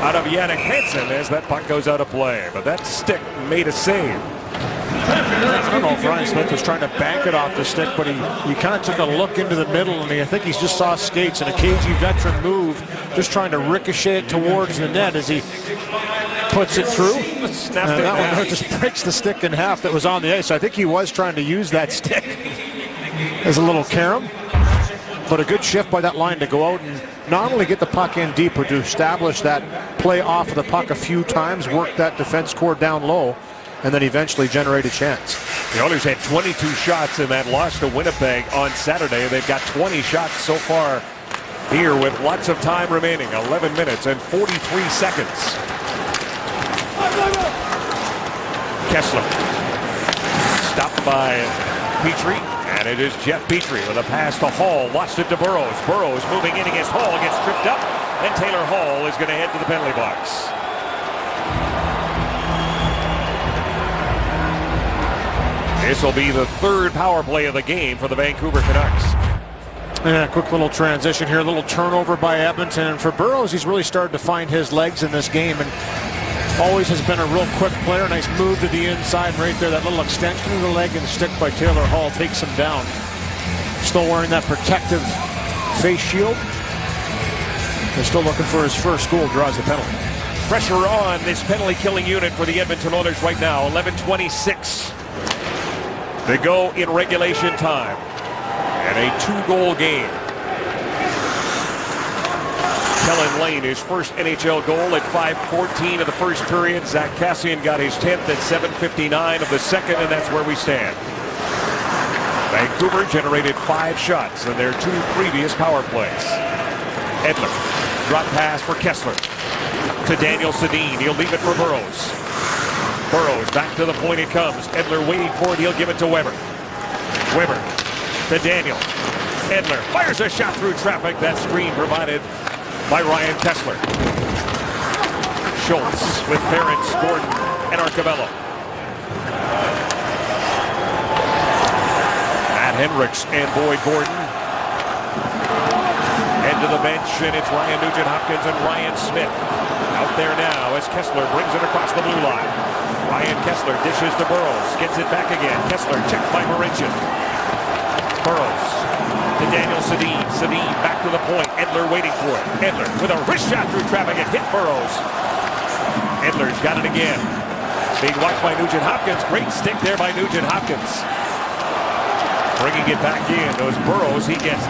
out of Jannik Hansen as that puck goes out of play. But that stick made a save. I don't know if Ryan Smith was trying to bank it off the stick, but he kind of took a look into the middle, and I think he just saw skates and a KG veteran move, just trying to ricochet it towards the net as he puts it through. Snapped and it that back. one just breaks the stick in half that was on the ice. So I think he was trying to use that stick as a little carom. But a good shift by that line to go out and not only get the puck in deep, but to establish that play off of the puck a few times, work that defense core down low, and then eventually generate a chance. The Oilers had 22 shots in that loss to Winnipeg on Saturday. They've got 20 shots so far here with lots of time remaining. 11 minutes and 43 seconds. Kessler stopped by Petrie. And it is Jeff Petrie with a pass to Hall. Lost it to Burrows. Burrows moving in against Hall. Gets tripped up. And Taylor Hall is going to head to the penalty box. This will be the third power play of the game for the Vancouver Canucks. Yeah, quick little transition here, a little turnover by Edmonton. And for Burrows, he's really started to find his legs in this game and always has been a real quick player. Nice move to the inside right there. That little extension of the leg and stick by Taylor Hall takes him down. Still wearing that protective face shield. They're still looking for his first goal, draws the penalty. Pressure on this penalty-killing unit for the Edmonton Oilers right now. 11:26 to go in regulation time. And a 2-goal game. Kellen Lane, his first NHL goal at 5:14 of the first period. Zach Kassian got his 10th at 7:59 of the second, and that's where we stand. Vancouver generated 5 shots in their 2 previous power plays. Edler, drop pass for Kessler. To Daniel Sedin. He'll leave it for Burrows. Burrows back to the point it comes. Edler waiting for it. He'll give it to Weber. Weber to Daniel. Edler fires a shot through traffic. That screen provided by Ryan Kessler. Schultz with Ferentz, Gordon, and Arcabello. Matt Hendricks and Boyd Gordon. Head to the bench, and it's Ryan Nugent-Hopkins and Ryan Smith. Out there now as Kessler brings it across the blue line. Ryan Kessler dishes to Burrows. Gets it back again. Kessler checked by Marincin. Burrows to Daniel Sedin. Sedin back to the point. Edler waiting for it. Edler with a wrist shot through traffic. It hit Burrows. Edler's got it again. Being watched by Nugent-Hopkins. Great stick there by Nugent-Hopkins. Bringing it back in. Those Burrows. He gets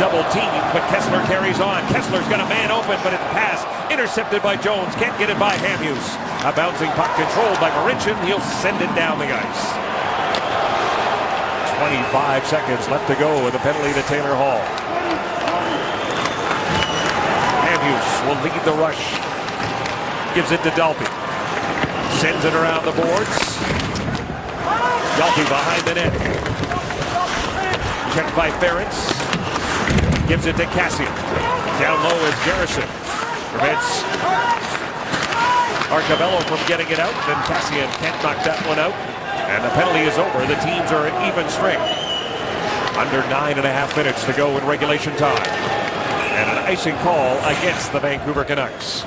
double teamed, but Kessler carries on. Kessler's got a man open, but it's pass intercepted by Jones. Can't get it by Hamhuis. A bouncing puck controlled by Marincin. He'll send it down the ice. 25 seconds left to go with a penalty to Taylor Hall. Hamhuis will lead the rush. Gives it to Dalby. Sends it around the boards. Dalby behind the net. Checked by Ferentz. Gives it to Kassian. Down low is Garrison. Prevents Arcabello from getting it out. Then Kassian can't knock that one out. And the penalty is over. The teams are at even strength. Under 9.5 minutes to go in regulation time. And an icing call against the Vancouver Canucks.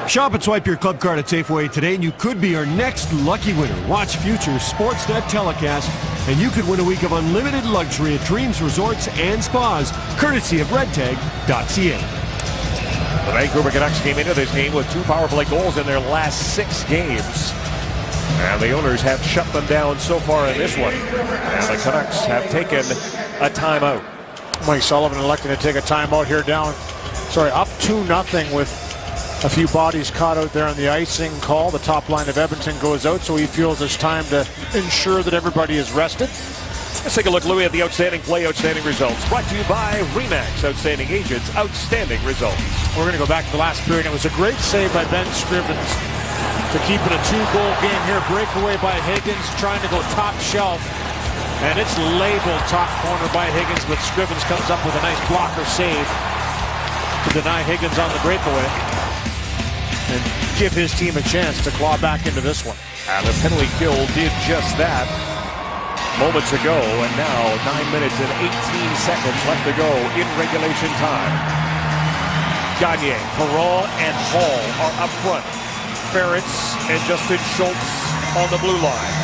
Shop and swipe your club card at Safeway today, and you could be our next lucky winner. Watch future Sportsnet telecast, and you could win a week of unlimited luxury at Dreams Resorts and Spas, courtesy of redtag.ca. The Vancouver Canucks came into this game with 2 power play goals in their last 6 games. And the Oilers have shut them down so far in this one. And the Canucks have taken a timeout. Mike Sullivan electing to take a timeout here up 2-0 with a few bodies caught out there on the icing call. The top line of Edmonton goes out, so he feels it's time to ensure that everybody is rested. Let's take a look, Louis, at the outstanding play, outstanding results. Brought to you by RE/MAX, outstanding agents, outstanding results. We're going to go back to the last period. It was a great save by Ben Scrivens to keep it a 2-goal game here. Breakaway by Higgins, trying to go top shelf. And it's labeled top corner by Higgins, but Scrivens comes up with a nice blocker save to deny Higgins on the breakaway and give his team a chance to claw back into this one. And the penalty kill did just that moments ago, and now 9 minutes and 18 seconds left to go in regulation time. Gagne, Perron, and Hall are up front. Ferentz and Justin Schultz on the blue line.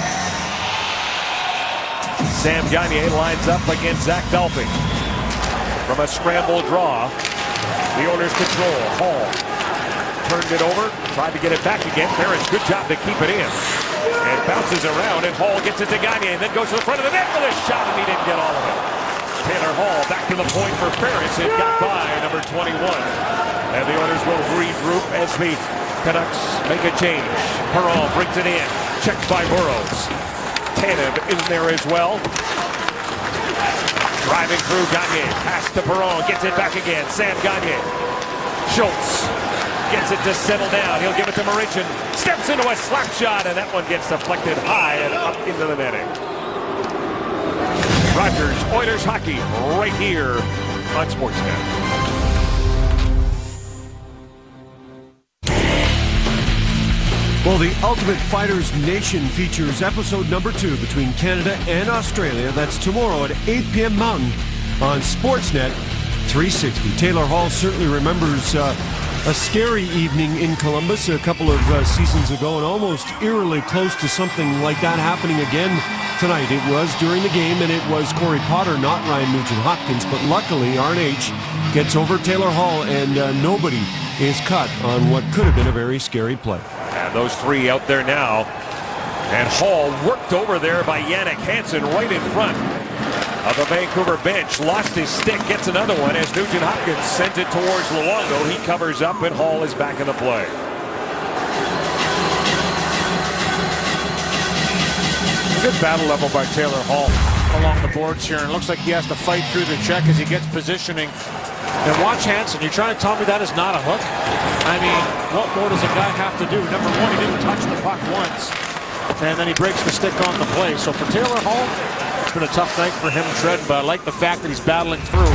Sam Gagne lines up against Zach Dalby. From a scramble draw, the Oilers control. Hall turned it over, tried to get it back again. Ferentz, good job to keep it in. And bounces around, and Hall gets it to Gagne, and then goes to the front of the net with a shot, and he didn't get all of it. Taylor Hall back to the point for Ferentz, and got by number 21. And the Oilers will regroup as the Canucks make a change. Perron brings it in, checked by Burrows. Tanev in there as well. Driving through Gagne, pass to Perron, gets it back again. Sam Gagne. Schultz gets it to settle down. He'll give it to Marincin. Steps into a slap shot, and that one gets deflected high and up into the netting. Rogers, Oilers hockey, right here on Sportsnet. Well, the Ultimate Fighters Nation features episode number 2 between Canada and Australia. That's tomorrow at 8 p.m. Mountain on Sportsnet 360. Taylor Hall certainly remembers a scary evening in Columbus a couple of seasons ago, and almost eerily close to something like that happening again tonight. It was during the game, and it was Corey Potter, not Ryan Nugent-Hopkins, but luckily RNH gets over Taylor Hall, and nobody is cut on what could have been a very scary play. And those three out there now. And Hall worked over there by Jannik Hansen right in front of the Vancouver bench. Lost his stick, gets another one as Nugent-Hopkins sends it towards Luongo. He covers up, and Hall is back in the play. Good battle level by Taylor Hall along the boards here. And it looks like he has to fight through the check as he gets positioning. And watch Hansen. You're trying to tell me that is not a hook? I mean, what more does a guy have to do? Number one, he didn't touch the puck once. And then he breaks the stick on the play. So for Taylor Hall, it's been a tough night for him treading, but I like the fact that he's battling through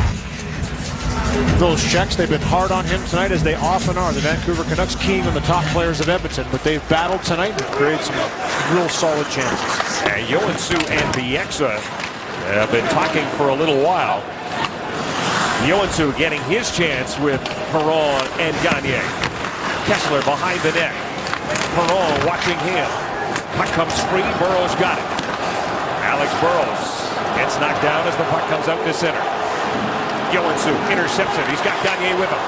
those checks. They've been hard on him tonight, as they often are. The Vancouver Canucks keying on the top players of Edmonton, but they've battled tonight and created some real solid chances. And Joensuu and Bieksa have been talking for a little while. Joensuu getting his chance with Perron and Gagne. Kessler behind the net. Perron watching him. Puck comes free. Burrows got it. Alex Burrows gets knocked down as the puck comes out to center. Joensuu intercepts it. He's got Gagne with him.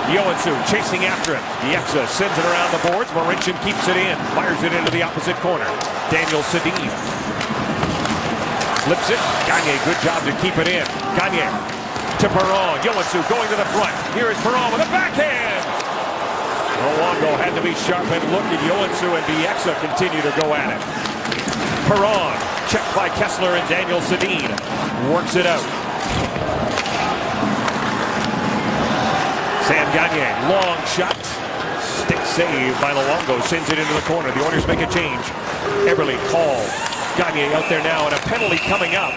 Joensuu chasing after him. Bieksa sends it around the boards. Marincin keeps it in. Fires it into the opposite corner. Daniel Sedin flips it. Gagne, good job to keep it in. Gagne to Perron. Joensuu going to the front. Here is Perron with a backhand. Luongo had to be sharp and look at Joensuu, and Bieksa continue to go at it. Perron checked by Kessler, and Daniel Sedin works it out. Sam Gagne, long shot. Stick save by Luongo, sends it into the corner. The Oilers make a change. Eberle called. Gagne out there now, and a penalty coming up.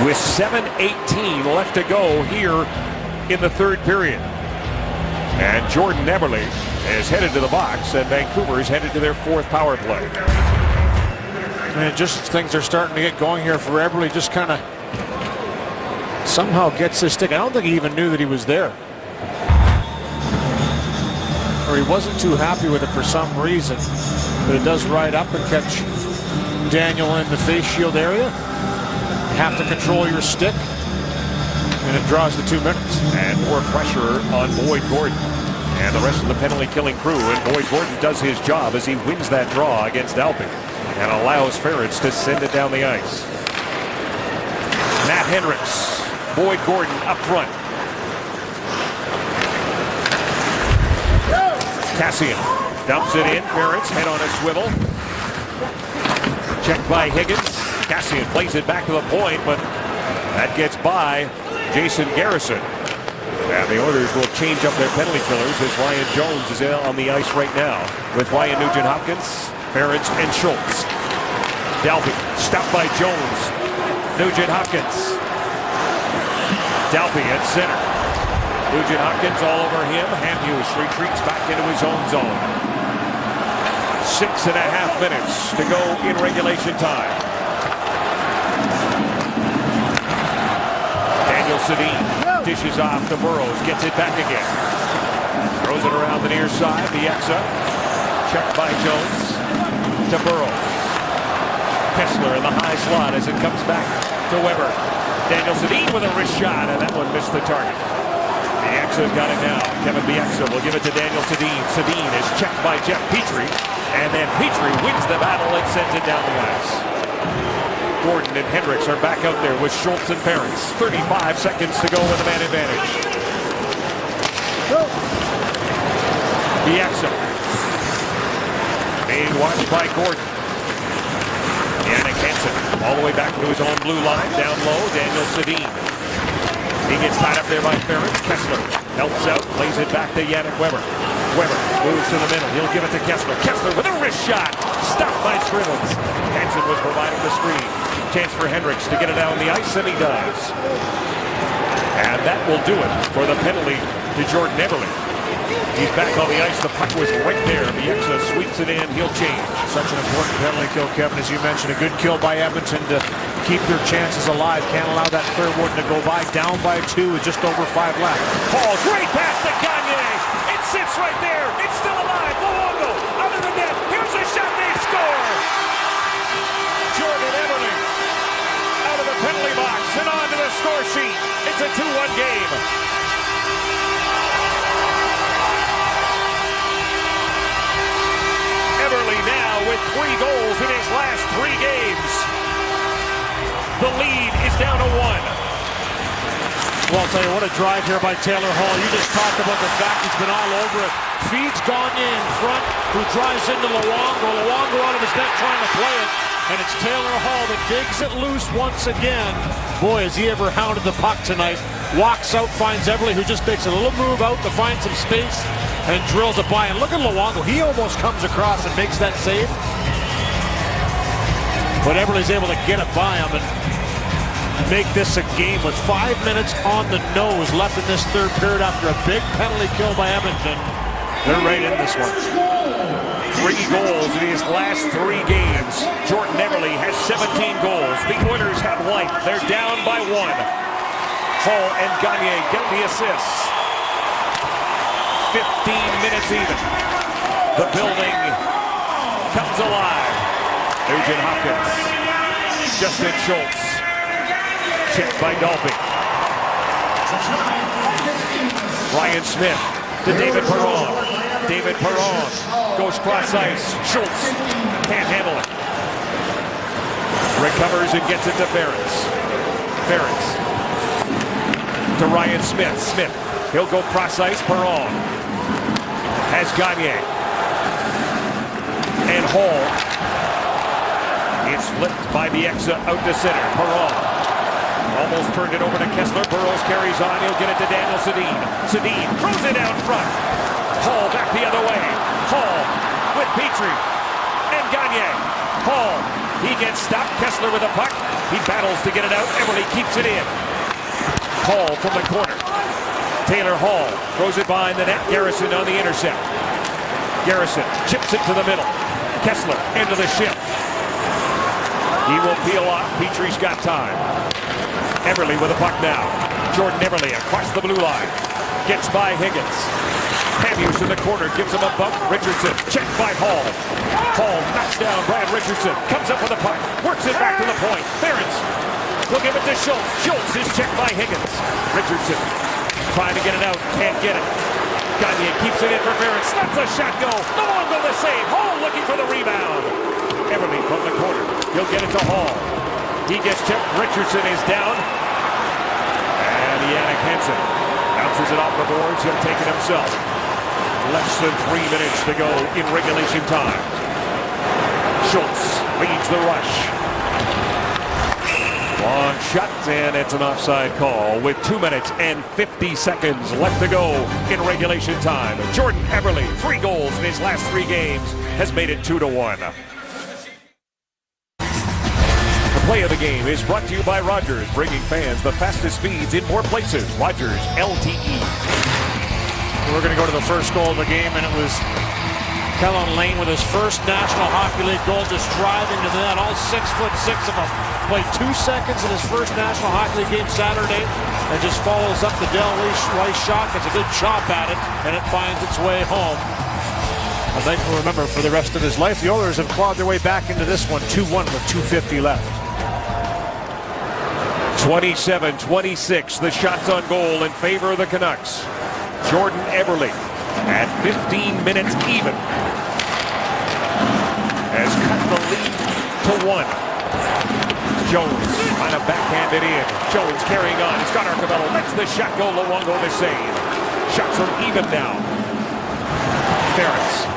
With 7:18 left to go here in the third period. And Jordan Eberle is headed to the box, and Vancouver is headed to their fourth power play. And just things are starting to get going here for Eberle. Just kind of somehow gets his stick. I don't think he even knew that he was there. Or he wasn't too happy with it for some reason. But it does ride up and catch Daniel in the face shield area. You have to control your stick, and it draws the 2 minutes. And more pressure on Boyd Gordon and the rest of the penalty-killing crew. And Boyd Gordon does his job as he wins that draw against Alping and allows Ference to send it down the ice. Matt Hendricks, Boyd Gordon up front. Cassian dumps it in. Ference head on a swivel. Checked by Higgins. Cassian plays it back to the point, but that gets by Jason Garrison. And the Oilers will change up their penalty killers as Ryan Jones is on the ice right now with Ryan Nugent-Hopkins, Ference, and Schultz. Dalby stopped by Jones. Nugent-Hopkins. Dalby at center. Nugent-Hopkins all over him. Hamhuis retreats back into his own zone. 6.5 minutes to go in regulation time. Daniel Sedin dishes off to Burrows, gets it back again. Throws it around the near side. Bieksa checked by Jones to Burrows. Kessler in the high slot as it comes back to Weber. Daniel Sedin with a wrist shot, and that one missed the target. Bieksa's got it now. Kevin Bieksa will give it to Daniel Sedin. Sedin is checked by Jeff Petrie, and then Petrie wins the battle and sends it down the ice. Gordon and Hendricks are back out there with Schultz and Ference. 35 seconds to go with a man advantage. Bieksa being watched by Gordon. Jannik Hansen all the way back to his own blue line. Down low, Daniel Sedin. He gets tied up there by Ference. Kessler helps out, plays it back to Yannick Weber. Weber moves to the middle. He'll give it to Kessler. Kessler with a wrist shot. Stopped by Scrivens. Hansen was providing the screen. Chance for Hendricks to get it down the ice, and he does. And that will do it for the penalty to Jordan Eberle. He's back on the ice. The puck was right there. Bieksa sweeps it in. He'll change. Such an important penalty kill, Kevin, as you mentioned. A good kill by Edmonton to keep their chances alive. Can't allow that third one to go by. Down by 2 with just over 5 left. Hall, great pass to Gagne. It sits right there. It's still alive. Luongo out of the net. Here's a shot. They score. Jordan Eberle out of the penalty box and onto the score sheet. It's a 2-1 game. Eberle now with 3 goals in his last 3 games. The lead is down to 1. Well, I'll tell you, what a drive here by Taylor Hall. You just talked about the fact he's been all over it. Feeds Gagne in front, who drives into Luongo. Luongo out of his net trying to play it. And it's Taylor Hall that digs it loose once again. Boy, has he ever hounded the puck tonight. Walks out, finds Eberle, who just makes a little move out to find some space and drills it by. And look at Luongo. He almost comes across and makes that save. But Eberle's able to get it by him and make this a game with 5 minutes on the nose left in this third period after a big penalty kill by Edmonton. They're right in this one. 3 goals in his last 3 games. Jordan Eberle has 17 goals. The Oilers have life. They're down by 1. Hall and Gagne get the assists. 15 minutes even. The building comes alive. Nugent Hopkins. Justin Schultz. Checked by Dolby. Ryan Smith to David Perron. David Perron goes cross ice. Schultz can't handle it. Recovers and gets it to Ferentz. Ferentz to Ryan Smith. Smith, he'll go cross ice. Perron has Gagne. And Hall. It's flipped by Bieksa out to center. Perron almost turned it over to Kessler. Burrows carries on. He'll get it to Daniel Sedin. Sedin throws it out front. Hall back the other way. Hall with Petrie and Gagne. Hall, he gets stopped. Kessler with a puck. He battles to get it out. Eberle keeps it in. Hall from the corner. Taylor Hall throws it behind the net. Garrison on the intercept. Garrison chips it to the middle. Kessler into the shift. He will peel off. Petrie's got time. Eberle with a puck now. Jordan Eberle across the blue line. Gets by Higgins. Hamhuis in the corner, gives him a bump. Richardson, checked by Hall. Hall knocks down Brad Richardson. Comes up with a puck. Works it back to the point. Ferentz will give it to Schultz. Schultz is checked by Higgins. Richardson trying to get it out. Can't get it. Gagne keeps it in for Ferentz. Lets a shot go. No one go the save. Hall looking for the rebound. Eberle from the corner. He'll get it to Hall. He gets checked. Richardson is down. And Jannik Hansen bounces it off the boards. He'll take it himself. Less than 3 minutes to go in regulation time. Schultz leads the rush. Long shot, and it's an offside call with 2 minutes and 50 seconds left to go in regulation time. Jordan Eberle, 3 goals in his last 3 games, has made it 2-1. The play of the game is brought to you by Rogers, bringing fans the fastest speeds in more places. Rogers LTE. We're going to go to the first goal of the game, and it was Kellen Lane with his first National Hockey League goal, just driving to the net. All 6'6" of him. Played 2 seconds in his first National Hockey League game Saturday, and just follows up the Del Weiss shot. Gets a good chop at it, and it finds its way home. A night we'll remember for the rest of his life. The Oilers have clawed their way back into this one, 2-1 with 2:50 left. 27-26, the shots on goal in favor of the Canucks. Jordan Eberle at 15 minutes even has cut the lead to 1. Jones trying to backhand it in. Jones carrying on. He's got Arcabello. Lets the shot go. Luongo the save. Shots are even now. Ferentz.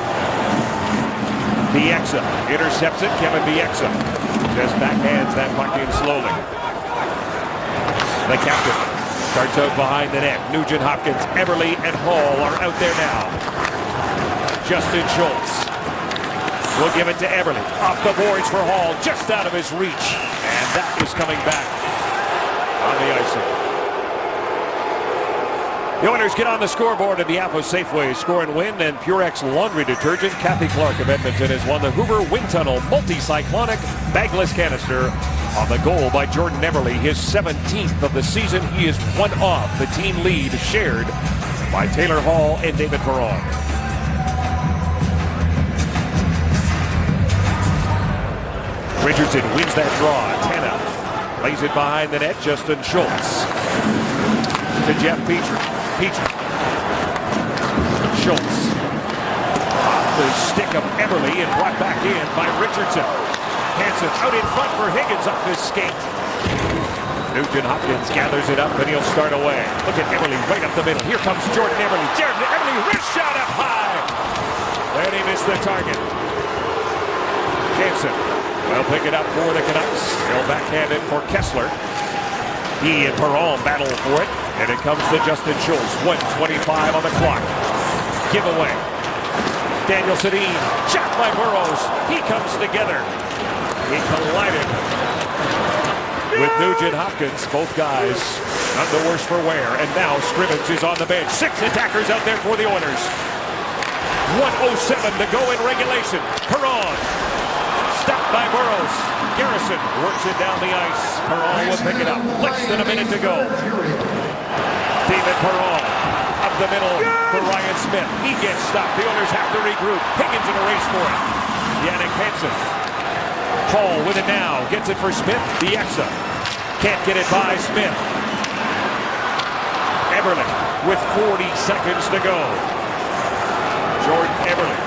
Bieksa intercepts it. Kevin Bieksa just backhands that puck in slowly. The captain starts out behind the net. Nugent Hopkins, Eberle, and Hall are out there now. Justin Schultz will give it to Eberle. Off the boards for Hall, just out of his reach. And that was coming back on the icing. The Oilers get on the scoreboard at the Atlas Safeway Score and Win and Purex Laundry Detergent. Kathy Clark of Edmonton has won the Hoover Wind Tunnel Multi-Cyclonic Bagless Canister on the goal by Jordan Eberle, his 17th of the season. He is one off the team lead shared by Taylor Hall and David Perron. Richardson wins that draw. Tanev lays it behind the net. Justin Schultz to Jeff Petrie. Schultz off the stick of Eberle and brought back in by Richardson. Hansen out in front for Higgins off his skate. Nugent Hopkins gathers it up and he'll start away. Look at Eberle right up the middle. Here comes Jordan Eberle. Jordan Eberle, wrist shot up high. And he missed the target. Hansen will pick it up for the Canucks. They'll backhand it for Kessler. He and Perron battle for it. And it comes to Justin Schultz. 1:25 on the clock. Giveaway. Daniel Sedin. Shot by Burrows. He comes together. He collided with Nugent Hopkins. Both guys none the worse for wear. And now Scrimmage is on the bench. 6 attackers out there for the Oilers. 1:07 to go in regulation. Perron. Stopped by Burrows. Garrison works it down the ice. Perron will pick it up. Less than a minute to go. David Perron up the middle for Ryan Smith. He gets stopped. The Oilers have to regroup. Higgins in a race for it. Yannick Hansen. Hall with it now. Gets it for Smith. Bieksa can't get it by Smith. Eberle with 40 seconds to go. Jordan Eberle.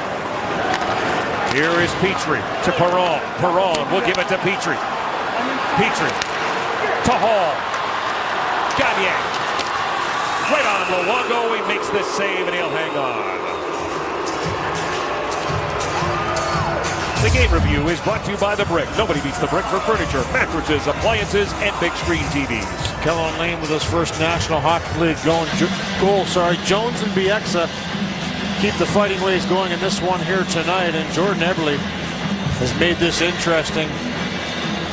Here is Petrie to Perron. Perron will give it to Petrie. Petrie to Hall. Gagne. Right on Luongo. He makes the save and he'll hang on. The game review is brought to you by The Brick. Nobody beats The Brick for furniture, mattresses, appliances, and big screen TVs. Kellen Lane with his first National Hockey League goal. Jones and Bieksa keep the fighting ways going in this one here tonight, and Jordan Eberle has made this interesting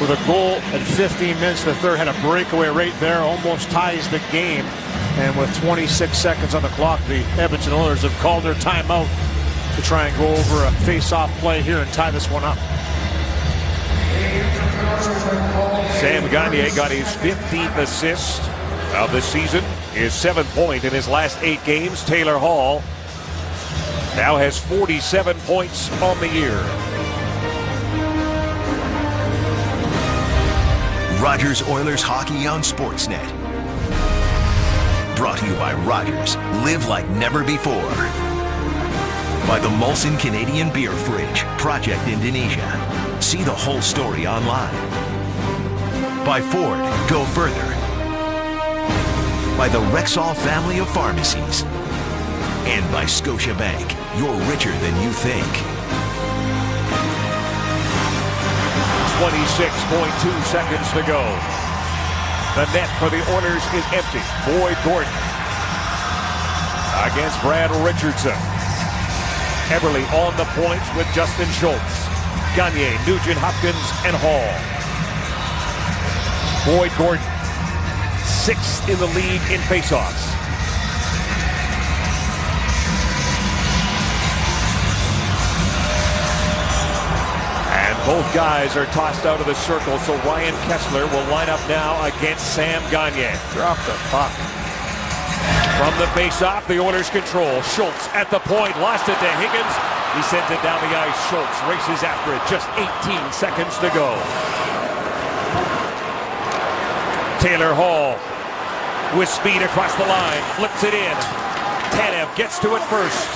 with a goal at 15 minutes of the third. Had a breakaway right there, almost ties the game. And with 26 seconds on the clock, the Edmonton Oilers have called their timeout to try and go over a face-off play here and tie this one up. Sam Gagne got his 15th assist of the season, his 7th point in his last 8 games. Taylor Hall now has 47 points on the year. Rogers Oilers Hockey on Sportsnet. Brought to you by Rogers. Live like never before. By the Molson Canadian Beer Fridge, Project Indonesia. See the whole story online. By Ford, go further. By the Rexall family of pharmacies. And by Scotiabank, you're richer than you think. 26.2 seconds to go. The net for the Oilers is empty. Boyd Gordon against Brad Richardson. Eberle on the points with Justin Schultz. Gagne, Nugent Hopkins, and Hall. Boyd Gordon, 6th in the league in faceoffs. Both guys are tossed out of the circle, so Ryan Kessler will line up now against Sam Gagne. Drop the puck. From the face-off, the Oilers control. Schultz at the point, lost it to Higgins. He sends it down the ice. Schultz races after it. Just 18 seconds to go. Taylor Hall with speed across the line, flips it in. Tanev gets to it first.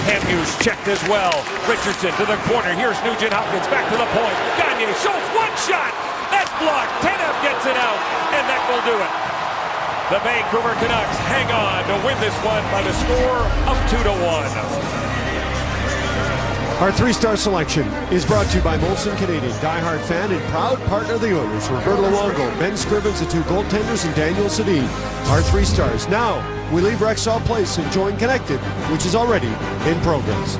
Hamhuis checked as well. Richardson to the corner. Here's Nugent Hopkins back to the point. Gagne, Schultz, one shot. That's blocked. Tanev gets it out, and that will do it. The Vancouver Canucks hang on to win this one by the score of 2-1. Our 3-star selection is brought to you by Molson Canadian, diehard fan and proud partner of the Oilers. Roberto Luongo, Ben Scrivens, the 2 goaltenders, and Daniel Sedin. Our 3 stars. Now, we leave Rexall Place and join Connected, which is already in progress.